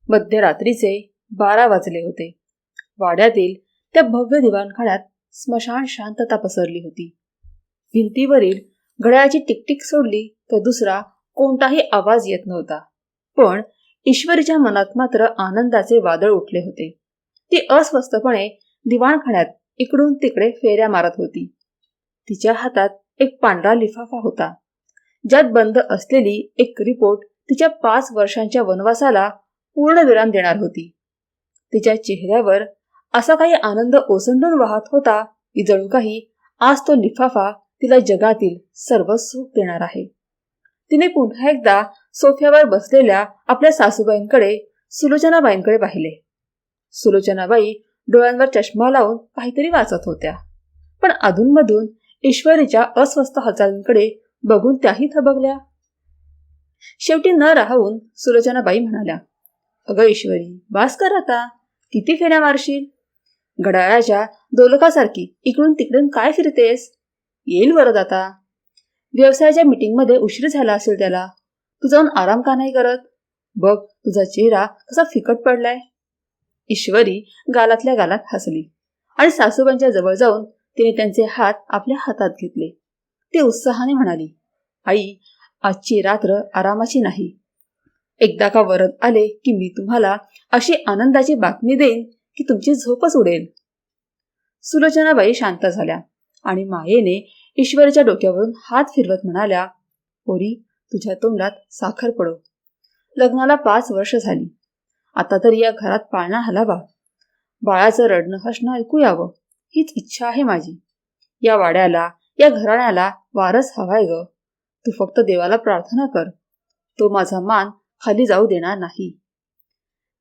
मध्यरात्रीचे 12 वाजले होते. वाड्यातील त्या भव्य दिवाणखान्यात स्मशान शांतता पसरली होती. भिंतीवरील घड्याळाची टिकटिक सोडली तर दुसरा कोणताही आवाज येत नव्हता. पण ईश्वरीच्या मनात मात्र आनंदाचे वादळ उठले होते. ती अस्वस्थपणे दिवाणखान्यात इकडून तिकडे फेऱ्या मारत होती. तिच्या हातात एक पांढरा लिफाफा होता, ज्यात बंद असलेली एक रिपोर्ट तिच्या 5 वर्षांच्या वनवासाला पूर्णविराम देणार होती. तिच्या चेहऱ्यावर असा काही आनंद ओसंडून वाहत होता की जणू काही आज तो लिफाफा तिला जगातील सर्व सुख देणार आहे. तिने पुन्हा एकदा सोफ्यावर बसलेल्या आपल्या सासूबाईंकडे, सुलोचनाबाईंकडे पाहिले. सुलोचनाबाई डोळ्यांवर चष्मा लावून काहीतरी वाचत होत्या, पण अधूनमधून ईश्वरीच्या अस्वस्थ हालचालींकडे बघून त्याही थबकल्या. शेवटी न राहून सुलोचनाबाई म्हणाल्या, "अगं ईश्वरी, बास कर आता. किती फेऱ्या मारशील? घड्याळाच्या दोलकासारखी इकडून तिकडून काय फिरतेस? येईल वरद आता. व्यवसायाच्या मीटिंगमध्ये उशीर झाला असेल त्याला. तू जाऊन आराम का नाही करत? बघ तुझा चेहरा कसा फिकट पडलाय." ईश्वरी गालातल्या गालात हसली आणि सासूबाईंच्या जवळ जाऊन तिने त्यांचे हात आपल्या हातात घेतले. ती उत्साहाने म्हणाली, "आई, आजची रात्र आरामाची नाही. एकदा का वरद आले की मी तुम्हाला अशी आनंदाची बातमी देईन की तुमची झोपच उडेल." सुलोचनाबाई शांत झाल्या आणि मायेने ईश्वरीच्या डोक्यावरून हात फिरवत म्हणाल्या, "पोरी, तुझ्या तोंडात साखर पडो. लग्नाला 5 वर्ष झाली. आता तरी या घरात पाळणा हलावा. बाळाचं रडणं हसणं ऐकू यावं, हीच इच्छा आहे माझी. या वाड्याला, या घराण्याला वारस हवाय ग. तू फक्त देवाला प्रार्थना कर. तो माझा मान खाली जाऊ देणार नाही."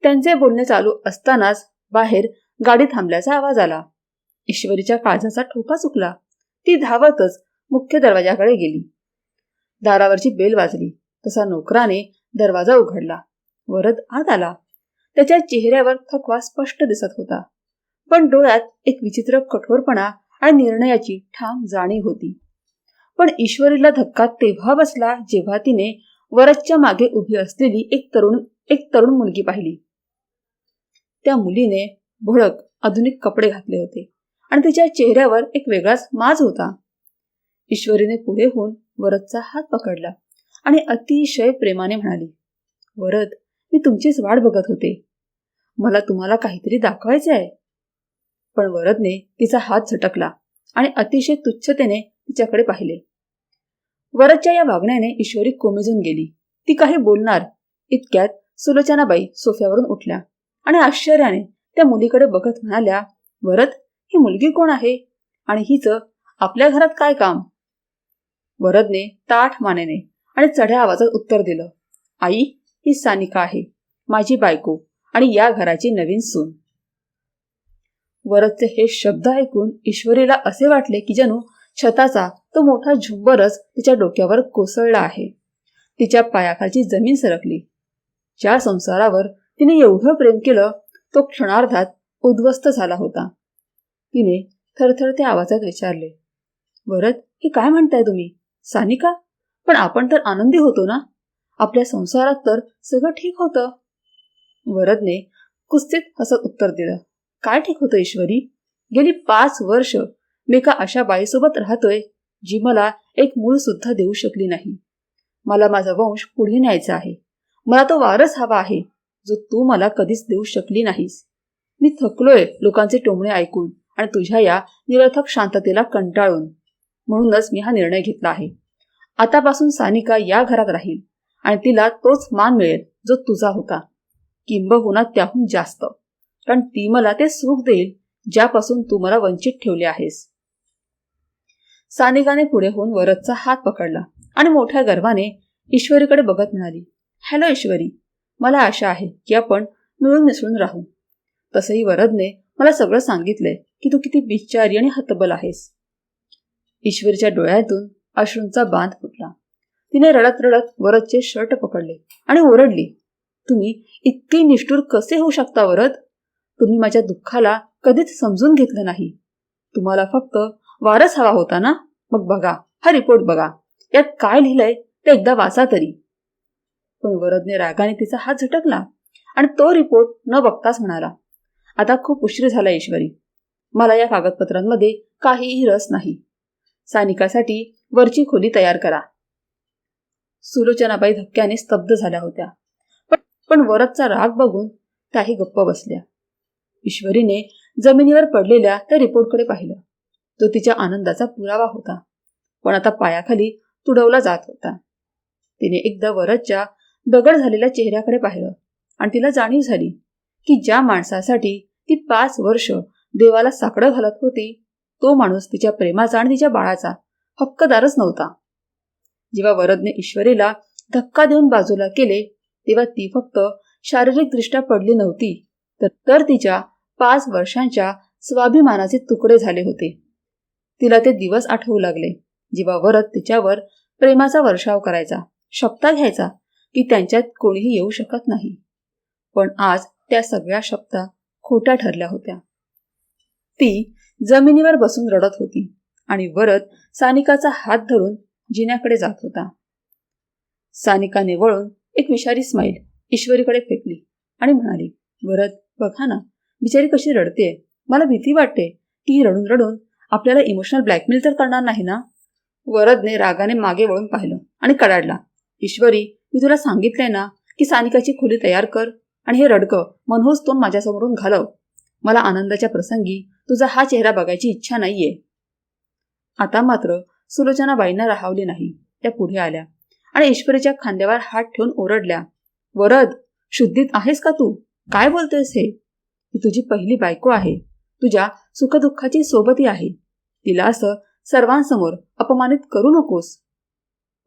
त्यांचे बोलणे चालू असतानाच बाहेर गाडी थांबल्याचा आवाज आला. ईश्वरीच्या काळजाचा ठोका चुकला. ती धावतच मुख्य दरवाजाकडे गेली. दारावरची बेल वाजली तसा नोकराने दरवाजा उघडला. वरद आत आला. त्याच्या चेहऱ्यावर थकवा स्पष्ट दिसत होता, पण डोळ्यात एक विचित्र कठोरपणा आणि निर्णयाची ठाम जाणीव होती. पण ईश्वरीला धक्का तेव्हा बसला जेव्हा तिने वरदच्या मागे उभी असलेली एक तरुण मुलगी पाहिली. त्या मुलीने भोळक आधुनिक कपडे घातले होते आणि तिच्या चेहऱ्यावर एक वेगळाच माज होता. ईश्वरीने पुढे होऊन वरदचा हात पकडला आणि अतिशय प्रेमाने म्हणाली, "वरद, मी तुमचीच वाट बघत होते. मला तुम्हाला काहीतरी दाखवायचे आहे." पण वरदने तिचा हात झटकला आणि अतिशय तुच्छतेने तिच्याकडे पाहिले. वरदच्या या वागण्याने ईश्वरी कोमेजून गेली. ती काही बोलणार इतक्यात सुलोचनाबाई सोफ्यावरून उठल्या आणि आश्चर्याने त्या मुलीकडे बघत म्हणाल्या, "वरद, ही मुलगी कोण आहे आणि हिचं आपल्या घरात काय काम?" वरदने ताठ मानेने आणि चढ्या आवाजात उत्तर दिलं, "आई, ही सानिका आहे, माझी बायको आणि या घराची नवीन सून." वरदचे हे शब्द ऐकून ईश्वरीला असे वाटले की जणू छताचा तो मोठा झुंबरच तिच्या डोक्यावर कोसळला आहे. तिच्या पायाखालची जमीन सरकली. ज्या संसारावर तिने एवढं प्रेम केलं तो क्षणार्धात उद्ध्वस्त झाला होता. तिने थरथरत्या आवाजात विचारले, "वरद, हे काय म्हणताय तुम्ही? सानिका, पण आपण तर आनंदी होतो ना? आपल्या संसारात तर सगळं ठीक होतं." वरदने कुस्तीत हसत उत्तर दिलं, "काय ठीक होतं ईश्वरी? गेली 5 वर्ष मी एका अशा बाईसोबत राहतोय जी मला एक मूल सुद्धा देऊ शकली नाही. मला माझा वंश पुढे न्यायचा आहे. मला तो वारस हवा आहे जो तू मला कधीच देऊ शकली नाहीस. मी थकलोय लोकांचे टोमणे ऐकून आणि तुझ्या या निरर्थक शांततेला कंटाळून. म्हणूनच मी हा निर्णय घेतला आहे. आतापासून सानिका या घरात राहील आणि तिला तोच मान मिळेल जो तुझा होता, किंबहुना त्याहून जास्त, कारण ती मला ते सुख देईल ज्यापासून तू मला वंचित ठेवले आहेस." सानिकाने पुढे होऊन वरदचा हात पकडला आणि मोठ्या गर्वाने ईश्वरीकडे बघत म्हणाली, "हॅलो ईश्वरी, मला आशा आहे की आपण मिळून मिसळून राहू. तसंही वरदने मला सगळं सांगितलंय की तू किती बिचारी आणि हतबल आहेस." ईश्वरीच्या डोळ्यातून अश्रूंचा बांध फुटला. तिने रडत रडत वरदचे शर्ट पकडले आणि ओरडली, "तुम्ही इतके निष्ठुर कसे होऊ शकता वरद? तुम्ही माझ्या दुःखाला कधीच समजून घेतलं नाही. तुम्हाला फक्त वारस हवा होता ना? मग बघा, हा रिपोर्ट बघा. यात काय लिहिलंय ते एकदा वाचा तरी." पण वरदने रागाने तिचा हात झटकला आणि तो रिपोर्ट न बघताच म्हणाला, आता खूप उशीर झाला ईश्वरी, मला या कागदपत्रांमध्ये काहीही रस नाही. सानिकासाठी वरची खोली तयार करा. सुलोचनाबाई धक्क्याने स्तब्ध झाल्या होत्या, पण वरदचा राग बघून त्याही गप्प बसल्या. ईश्वरीने जमिनीवर पडलेल्या त्या रिपोर्टकडे पाहिलं. तो तिच्या आनंदाचा पुरावा होता, पण आता पायाखाली तुडवला जात होता. तिने एकदा वरदच्या दगड झालेल्या चेहऱ्याकडे पाहिलं आणि तिला जाणीव झाली की ज्या माणसासाठी ती 5 वर्ष देवाला साकडं घालत होती, तो माणूस तिच्या प्रेमाचा आणि तिच्या बाळाचा हक्कदारच नव्हता. जेव्हा वरदने ईश्वरीला धक्का देऊन बाजूला केले, तेव्हा ती फक्त शारीरिकदृष्ट्या पडली नव्हती, तर तिच्या 5 वर्षांच्या स्वाभिमानाचे तुकडे झाले होते. तिला ते दिवस आठवू लागले, जेव्हा वरद तिच्यावर प्रेमाचा वर्षाव करायचा, शपथा घ्यायचा की त्यांच्यात कोणीही येऊ शकत नाही. पण आज त्या सगळ्या शपथा खोट्या ठरल्या होत्या. ती जमिनीवर बसून रडत होती आणि वरद सानिकाचा हात धरून जिन्याकडे जात होता. सानिकाने वळून एक विषारी स्माईल ईश्वरीकडे फेकली आणि म्हणाली, वरद बघा ना, बिचारी कशी रडतेय. मला भीती वाटते की ही रडून रडून आपल्याला इमोशनल ब्लॅकमेल तर करणार नाही ना. वरदने रागाने मागे वळून पाहिलं आणि कडाडला, ईश्वरी, मी तुला सांगितलंय ना की सानिकाची खोली तयार कर आणि हे रडकं मनहूस तोंड माझ्यासमोरून घालव. मला आनंदाच्या प्रसंगी तुझा हा चेहरा बघायची इच्छा नाहीये. आता मात्र सुलोचनाबाईंना राहावली नाही. त्या पुढे आल्या आणि ईश्वरीच्या खांद्यावर हात ठेवून ओरडल्या, वरद, शुद्धीत आहेस का तू? काय बोलतोयस हे? ही तुझी पहिली बायको आहे, तुझ्या सुखदुःखाची सोबती आहे. तिला असं सर्वांसमोर अपमानित करू नकोस.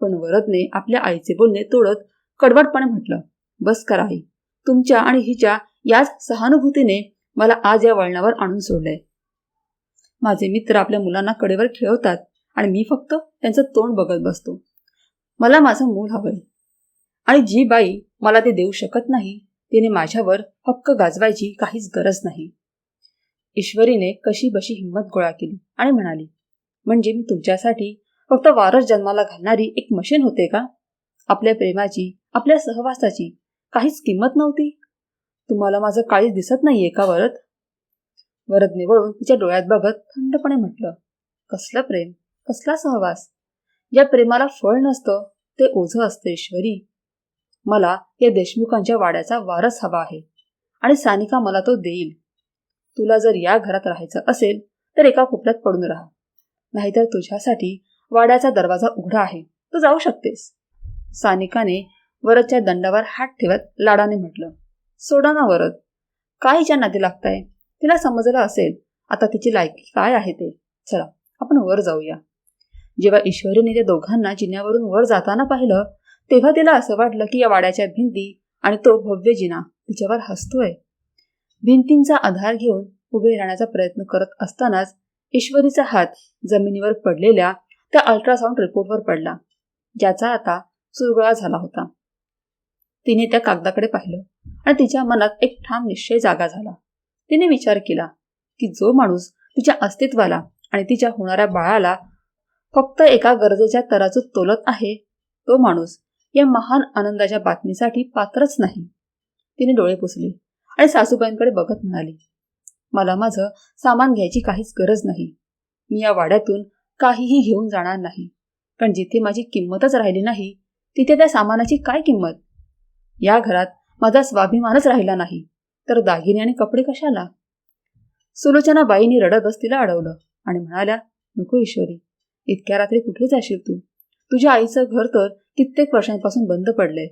पण वरदने आपल्या आईचे बोलणे तोडत कडवटपणे म्हटलं, बस करा आई, तुमच्या आणि हिच्या याच सहानुभूतीने मला आज या वळणावर आणून सोडलंय. माझे मित्र आपल्या मुलांना कडेवर खेळवतात आणि मी फक्त त्यांचं तोंड बघत बसतो. मला माझं मूल हवंय आणि जी बाई मला ते देऊ शकत नाही, तिने माझ्यावर हक्क गाजवायची काहीच गरज नाही. ईश्वरीने कशी बशी हिंमत गोळा केली आणि म्हणाली, म्हणजे मी तुमच्यासाठी फक्त वारस जन्माला घालणारी एक मशीन होते का? आपल्या प्रेमाची, आपल्या सहवासाची काहीच किंमत नव्हती? तुम्हाला माझं काळीच दिसत नाहीये का वरद? वरदने वळून तिच्या डोळ्यात बघत थंडपणे म्हटलं, कसलं प्रेम, कसला सहवास? या प्रेमाला फळ नसतं, ते ओझं असतं ईश्वरी. मला या देशमुखांच्या वाड्याचा वारस हवा आहे आणि सानिका मला तो देईल. तुला जर या घरात राहायचं असेल तर एका कोपऱ्यात पडून राहा, नाहीतर तुझ्यासाठी वाड्याचा दरवाजा उघडा आहे, तू जाऊ शकतेस. सानिकाने वरदच्या दंडावर हात ठेवत लाडाने म्हटलं, सोडा ना वरद, काय हिच्या नादी लागताय? तिला समजलं असेल आता तिची लायकी काय आहे ते. चला आपण वर जाऊया. जेव्हा ईश्वरीने त्या दोघांना जिन्यावरून वर जाताना पाहिलं, तेव्हा तिला असं वाटलं की या वाड्याच्या भिंती आणि तो भव्य जिना तिच्यावर हसतोय. भिंतींचा आधार घेऊन उभे राहण्याचा प्रयत्न करत असतानाच ईश्वरीचा हात जमिनीवर पडलेल्या त्या अल्ट्रासाऊंड रिपोर्टवर पडला, ज्याचा आता चुरगळा झाला होता. तिने त्या कागदाकडे पाहिलं आणि तिच्या मनात एक ठाम निश्चय जागा झाला. तिने विचार केला की जो माणूस तिच्या अस्तित्वाला आणि तिच्या होणाऱ्या बाळाला फक्त एका गरजेच्या तराजूत तोलत आहे, तो माणूस या महान आनंदाच्या बातमीसाठी पात्रच नाही. तिने डोळे पुसले आणि सासूबाईंकडे बघत म्हणाली, मला माझं सामान घ्यायची काहीच गरज नाही. मी या वाड्यातून काहीही घेऊन जाणार नाही, पण जिथे माझी किंमतच राहिली नाही तिथे त्या सामानाची काय किंमत? या घरात माझा स्वाभिमानच राहिला नाही तर दागिने आणि कपडे कशाला? सुलोचनाबाईंनी रडतच तिला अडवलं आणि म्हणाल्या, नको ईश्वरी, इतक्या रात्री कुठे जाशील तू? तुझ्या आईचं घर तर कित्येक वर्षांपासून बंद पडलंय.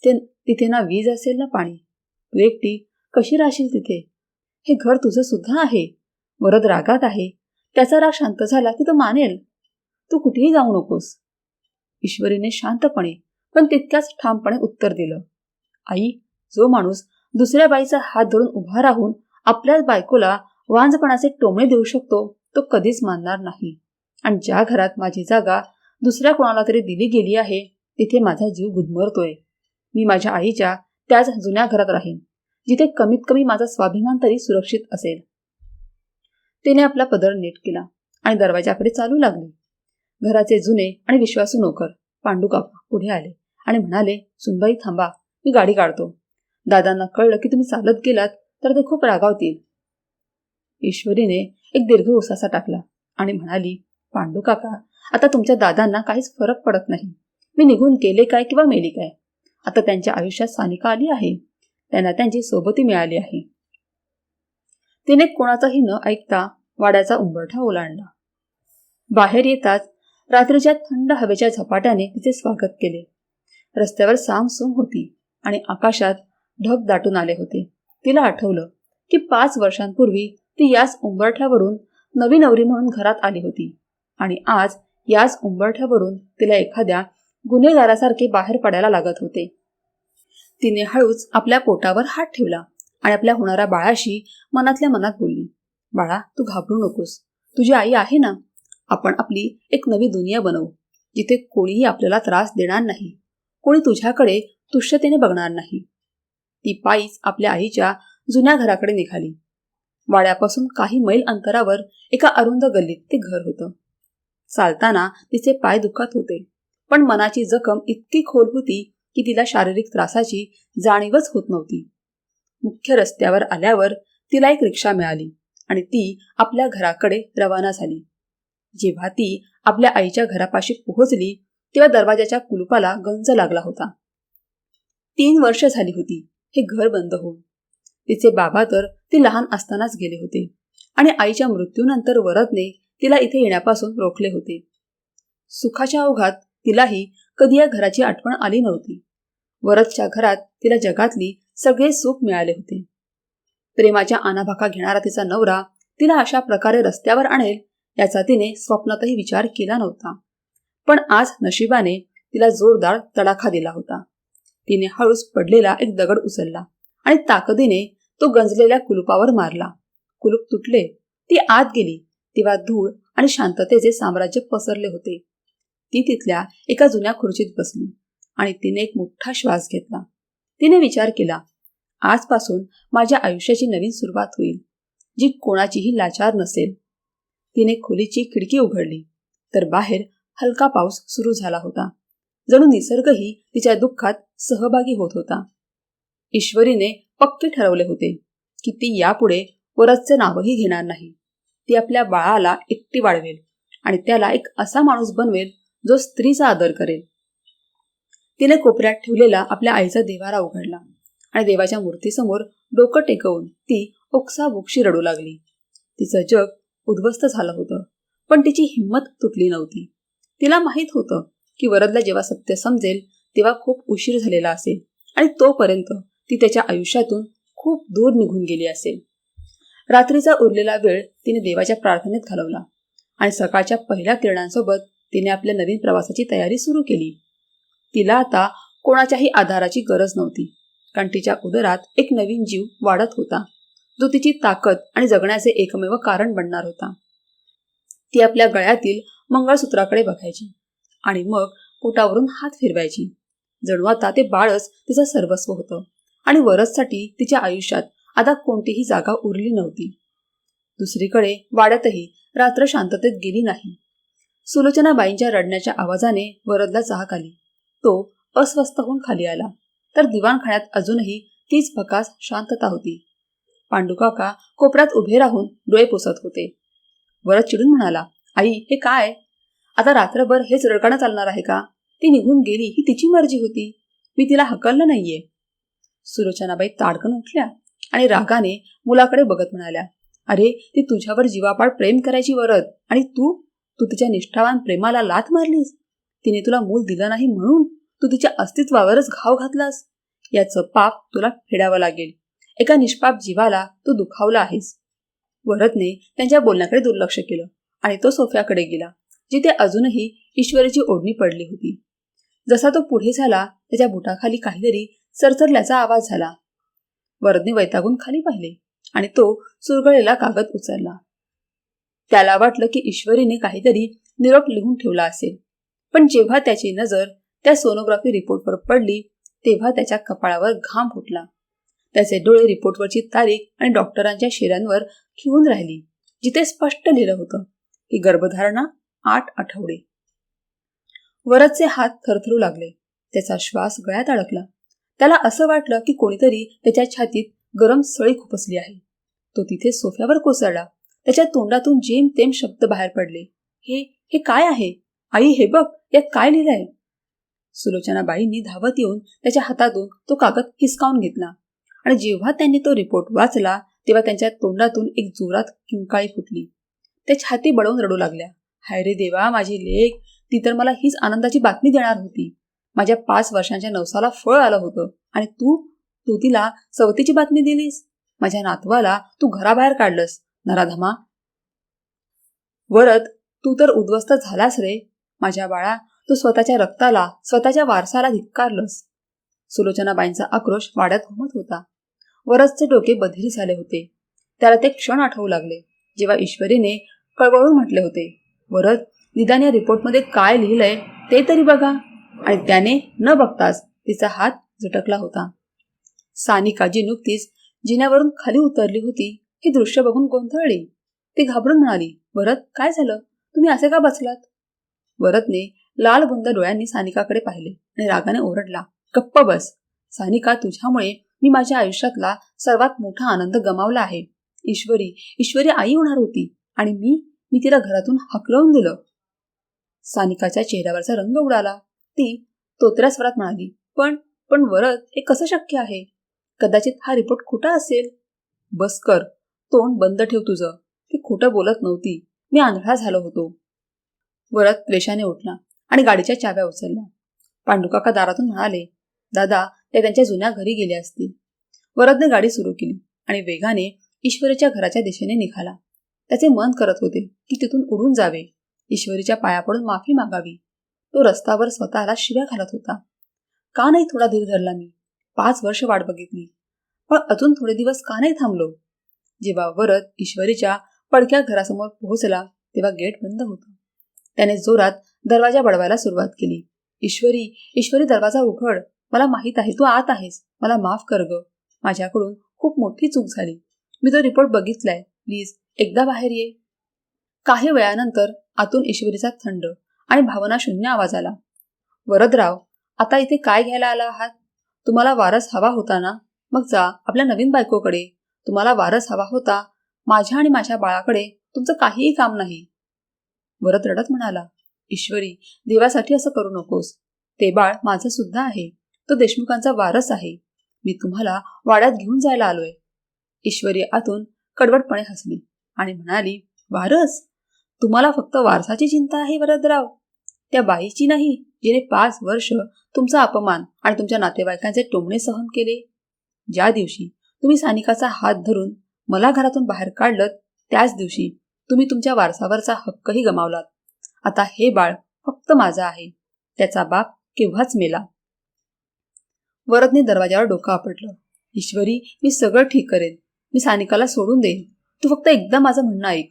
तिथे ना वीज असेल ना पाणी. तू एकटी कशी राहशील तिथे? हे घर तुझं सुद्धा आहे. वरद रागात आहे, त्याचा राग शांत झाला की तो मानेल. तू कुठेही जाऊ नकोस. ईश्वरीने शांतपणे पण तितक्याच ठामपणे उत्तर दिलं, आई, जो माणूस दुसऱ्या बाईचा हात धरून उभा राहून आपल्याच बायकोला वांजपणाचे टोमणे देऊ शकतो, तो कधीच मानणार नाही. आणि ज्या घरात माझी जागा दुसऱ्या कोणाला तरी दिली गेली आहे, तिथे माझा जीव गुदमरतोय. मी माझ्या आईच्या त्याच जुन्या घरात राहीन, जिथे कमीत कमी माझा स्वाभिमान तरी सुरक्षित असेल. तिने आपला पदर नीट केला आणि दरवाजाकडे चालू लागली. घराचे जुने आणि विश्वासू नोकर पांडू काका पुढे आले आणि म्हणाले, सुनबाई थांबा, मी गाडी काढतो. दादांना कळलं की तुम्ही चालत गेलात तर ते खूप रागावतील. ईश्वरीने एक दीर्घ उसासा टाकला आणि म्हणाली, पांडू काका, आता तुमच्या दादांना काहीच फरक पडत नाही. मी निघून गेले काय किंवा मेली काय, आता त्यांच्या आयुष्यात सानिका आली आहे. त्यांना त्यांची सोबती मिळाली आहे. तिने कोणाचाही न ऐकता वाड्याचा उंबरठा ओलांडला. बाहेर येताच रात्रीच्या थंड हवेच्या झपाट्याने तिचे स्वागत केले. रस्त्यावर सामसूम होती आणि आकाशात ढग दाटून आले होते. तिला आठवलं की 5 वर्षांपूर्वी ती याच उंबरठ्यावरून नवी नवरी म्हणून घरात आली होती आणि आज याच उंबरठ्यावरून तिला एखाद्या गुन्हेगारासारखे बाहेर पडायला लागत होते. तिने हळूच आपल्या पोटावर हात ठेवला आणि आपल्या होणाऱ्या बाळाशी मनातल्या मनात बोलली, बाळा, तू घाबरू नकोस. तुझी आई आहे ना. आपण आपली एक नवी दुनिया बनवू, जिथे कोणीही आपल्याला त्रास देणार नाही, कोणी तुझ्याकडे तुष्यतेने बघणार नाही. ती पायीच आपल्या आईच्या जुन्या घराकडे निघाली. वाड्यापासून काही मैल अंतरावर एका अरुंद गल्लीत ते घर होतं. चालताना तिचे पाय दुखत होते, पण मनाची जखम इतकी खोल होती की तिला शारीरिक त्रासाची जाणीवच होत नव्हती. मुख्य रस्त्यावर आल्यावर तिला एक रिक्षा मिळाली आणि ती आपल्या घराकडे रवाना झाली. जेव्हा ती आपल्या आईच्या घरापाशी पोहोचली तेव्हा दरवाजाच्या कुलुपाला गंज लागला होता. 3 वर्ष झाली होती हे घर बंद होऊन. तिचे बाबा तर ती लहान असतानाच गेले होते आणि आईच्या मृत्यूनंतर वरदने तिला इथे येण्यापासून रोखले होते. सुखाच्या ओघात तिलाही कधी या घराची आठवण आली नव्हती. वरदच्या घरात तिला जगातली सगळे सुख मिळाले होते. प्रेमाच्या आणाभाका घेणारा तिचा नवरा तिला अशा प्रकारे रस्त्यावर आणेल याचा तिने स्वप्नातही विचार केला नव्हता. पण आज नशिबाने तिला जोरदार तडाखा दिला होता. तिने हळूच पडलेला एक दगड उचलला आणि ताकदीने तो गंजलेल्या कुलुपावर मारला. कुलूप तुटले. ती आत गेली तेव्हा धूळ आणि शांततेचे साम्राज्य पसरले होते. ती तिथल्या एका जुन्या खुर्चीत बसली आणि तिने एक मोठा श्वास घेतला. तिने विचार केला, आजपासून माझ्या आयुष्याची नवीन सुरुवात होईल, जी कोणाचीही लाचार नसेल. तिने खोलीची खिडकी उघडली तर बाहेर हलका पाऊस सुरू झाला होता. जणू निसर्गही तिच्या दुःखात सहभागी होत होता. ईश्वरीने पक्के ठरवले होते की ती यापुढे वरदचे नावही घेणार नाही. ती आपल्या बाळाला एकटी वाढवेल आणि त्याला एक असा माणूस बनवेल जो स्त्रीचा आदर करेल. तिने कोपऱ्यात ठेवलेला आपल्या आईचा देवारा उघडला आणि देवाच्या मूर्तीसमोर डोकं टेकवून ती ओक्साबोक्शी रडू लागली. तिचं जग उद्ध्वस्त झालं होतं, पण तिची हिंमत तुटली नव्हती. तिला माहीत होतं की वरदला जेव्हा सत्य समजेल तेव्हा खूप उशीर झालेला असेल आणि तोपर्यंत ती त्याच्या आयुष्यातून खूप दूर निघून गेली असेल. रात्रीचा उरलेला वेळ तिने देवाच्या प्रार्थनेत घालवला आणि सकाळच्या पहिल्या किरणांसोबत तिने आपल्या नवीन प्रवासाची तयारी सुरू केली. तिला आता कोणाच्याही आधाराची गरज नव्हती, कारण तिच्या उदरात एक नवीन जीव वाढत होता, जो तिची ताकद आणि जगण्याचे एकमेव कारण बनणार होता. ती आपल्या गळ्यातील मंगळसूत्राकडे बघायची आणि मग पोटावरून हात फिरवायची. जणू आता ते बाळच तिचं सर्वस्व होतं आणि वरदसाठी तिच्या आयुष्यात आता कोणतीही जागा उरली नव्हती. दुसरीकडे वाड्यातही रात्र शांततेत गेली नाही. सुलोचनाबाईंच्या रडण्याच्या आवाजाने वरदला जाग आली. तो अस्वस्थ होऊन खाली आला तर दिवाणखान्यात अजूनही तीच भकास शांतता होती. पांडुकाका कोपऱ्यात उभे राहून डोळे पुसत होते. वरद चिडून म्हणाला, आई, हे काय? आता रात्रभर हेच रडगाणं चालणार आहे का? ती निघून गेली ही तिची मर्जी होती, मी तिला हकललं नाहीये. सुलोचनाबाई ताडकन उठल्या आणि रागाने मुलाकडे बघत म्हणाल्या, अरे, ती तुझ्यावर जीवापाड प्रेम करायची वरद, आणि तू तिच्या निष्ठावान प्रेमाला लाथ मारलीस. तिने तुला मूल दिलं नाही म्हणून तू तिच्या अस्तित्वावरच घाव घातलास. याचं पाप तुला फेडावं लागेल. एका निष्पाप जीवाला तू दुखावला आहेस. वरदने त्यांच्या बोलण्याकडे दुर्लक्ष केलं आणि तो सोफ्याकडे गेला, जिथे अजूनही ईश्वरीची ओढणी पडली होती. जसा तो पुढे झाला त्याच्या बुटाखाली काहीतरी चरचरल्याचा आवाज झाला. वरदने वैतागून खाली पाहिले आणि तो चुरगळलेला कागद उचलला. त्याला वाटलं की ईश्वरीने काहीतरी निरोप लिहून ठेवला असेल, पण जेव्हा त्याची नजर त्या सोनोग्राफी रिपोर्टवर पडली तेव्हा त्याच्या कपाळावर घाम फुटला. त्याचे डोळे रिपोर्टवरची तारीख आणि डॉक्टरांच्या शेऱ्यांवर खिळून राहिली, जिथे स्पष्ट लिहिलं होतं की गर्भधारणा 8 आठवडे. वरदचे हात थरथरू लागले. त्याचा श्वास गळ्यात अडकला. त्याला असं वाटलं की कोणीतरी त्याच्या छातीत गरम सळी खुपसली आहे. तो तिथे सोफ्यावर कोसळला. त्याच्या तोंडातून जेमतेम शब्द बाहेर पडले. हे हे काय आहे? आई, हे बघ, यात काय लिहिलंय? सुलोचनाबाईंनी धावत येऊन त्याच्या हातातून तो कागद हिसकावून घेतला आणि जेव्हा त्यांनी तो रिपोर्ट वाचला तेव्हा त्यांच्या तोंडातून एक जोरात किंकाळी फुटली. ते छाती बळवून रडू लागल्या. हाय रे देवा, माझी लेक, ती तर मला हीच आनंदाची बातमी देणार होती. माझ्या 5 वर्षांच्या नवसाला फळ आलं होतं आणि तू तू तिला सवतीची बातमी दिलीस. माझ्या नातवाला तू घराबाहेर काढलंस. नराधमा, वरद, तू तर उद्ध्वस्त झालास रे. माझ्या बाळा, तू स्वतःच्या रक्ताला, स्वतःच्या वारसाला धिक्कारलंस. सुलोचनाबाईंचा आक्रोश वाढत घुमत होता. वरदचे डोके बधीर झाले होते. त्याला ते क्षण आठवू लागले जेव्हा ईश्वरीने कळवळून म्हटले होते, वरद, निदान या रिपोर्टमध्ये काय लिहिलंय ते तरी बघा. आणि त्याने न बघताच तिचा हात झटकला होता. सानिका, जी नुकतीच जिन्यावरून खाली उतरली होती, हे दृश्य बघून गोंधळली. ती घाबरून म्हणाली, वरद, काय झालं? तुम्ही असे का बसलात? वरदने लाल बुंद डोळ्यांनी सानिकाकडे पाहिले आणि रागाने ओरडला, गप्प बस. सानिका, तुझ्यामुळे मी माझ्या आयुष्यातला सर्वात मोठा आनंद गमावला आहे. ईश्वरी आई होणार होती आणि मी तिला घरातून हकलवून दिलं. सानिकाच्या चेहऱ्यावरचा रंग उडाला. ती तोतऱ्या स्वरात म्हणाली, पण वरद, हे कसं शक्य आहे? कदाचित हा रिपोर्ट खोटा असेल. बस कर, तोंड बंद ठेव तुझं. ती खोटं बोलत नव्हती. मी आंधळा झालो होतो. वरद त्वेषाने उठला आणि गाडीच्या चाव्या उचलल्या. पांडुकाका दारातून म्हणाले, दादा, ते त्यांच्या जुन्या घरी गेले असतील. वरदने गाडी सुरू केली आणि वेगाने ईश्वरीच्या घराच्या दिशेने निघाला. त्याचे मन करत होते की तिथून उडून जावे, ईश्वरीच्या पाया पडून माफी मागावी. तो रस्त्यावर स्वतःला शिव्या घालत होता. का नाही थोडा धीर धरला मी? 5 वर्ष वाट बघितली, पण अजून थोडे दिवस का नाही थांबलो? जेव्हा वरद ईश्वरीच्या पडक्या घरासमोर पोहोचला तेव्हा गेट बंद होतं. त्याने जोरात दरवाजा बडवायला सुरुवात केली. ईश्वरी, दरवाजा उघड. मला माहित आहे तू आत आहेस. मला माफ कर ग. माझ्याकडून खूप मोठी चूक झाली. मी तो रिपोर्ट बघितलाय. प्लीज एकदा बाहेर ये. काही वेळानंतर आतून ईश्वरीचा थंड आणि भावनाशून्य आवाज आला. वरदराव, आता इथे काय घ्यायला आला आहात? तुम्हाला वारस हवा होता ना? मग जा आपल्या नवीन बायकोकडे. तुम्हाला वारस हवा होता. माझ्या आणि माझ्या बाळाकडे तुमचं काहीही काम नाही. वरद रडत म्हणाला, ईश्वरी, देवासाठी असं करू नकोस. ते बाळ माझं सुद्धा आहे. तो देशमुखांचा वारस आहे. मी तुम्हाला वाड्यात घेऊन जायला आलोय. ईश्वरी आतून कडवटपणे हसली आणि म्हणाली, वारस? तुम्हाला फक्त वारसाची चिंता आहे वरदराव, त्या बाईची नाही, जिने 5 वर्ष तुमचा अपमान आणि तुमच्या नातेवाईकांचे टोमणे सहन केले. ज्या दिवशी तुम्ही सानिकाचा हात धरून मला घरातून बाहेर काढलत त्याच दिवशी तुम्ही तुमच्या वारसावरचा हक्कही गमावलात. आता हे बाळ फक्त माझं आहे. त्याचा बाप केव्हाच मेला. वरदने दरवाजावर डोकं आपटलं. ईश्वरी, मी सगळं ठीक करेन. मी सानिकाला सोडून देईन. तू फक्त एकदा माझं म्हणणं ऐक.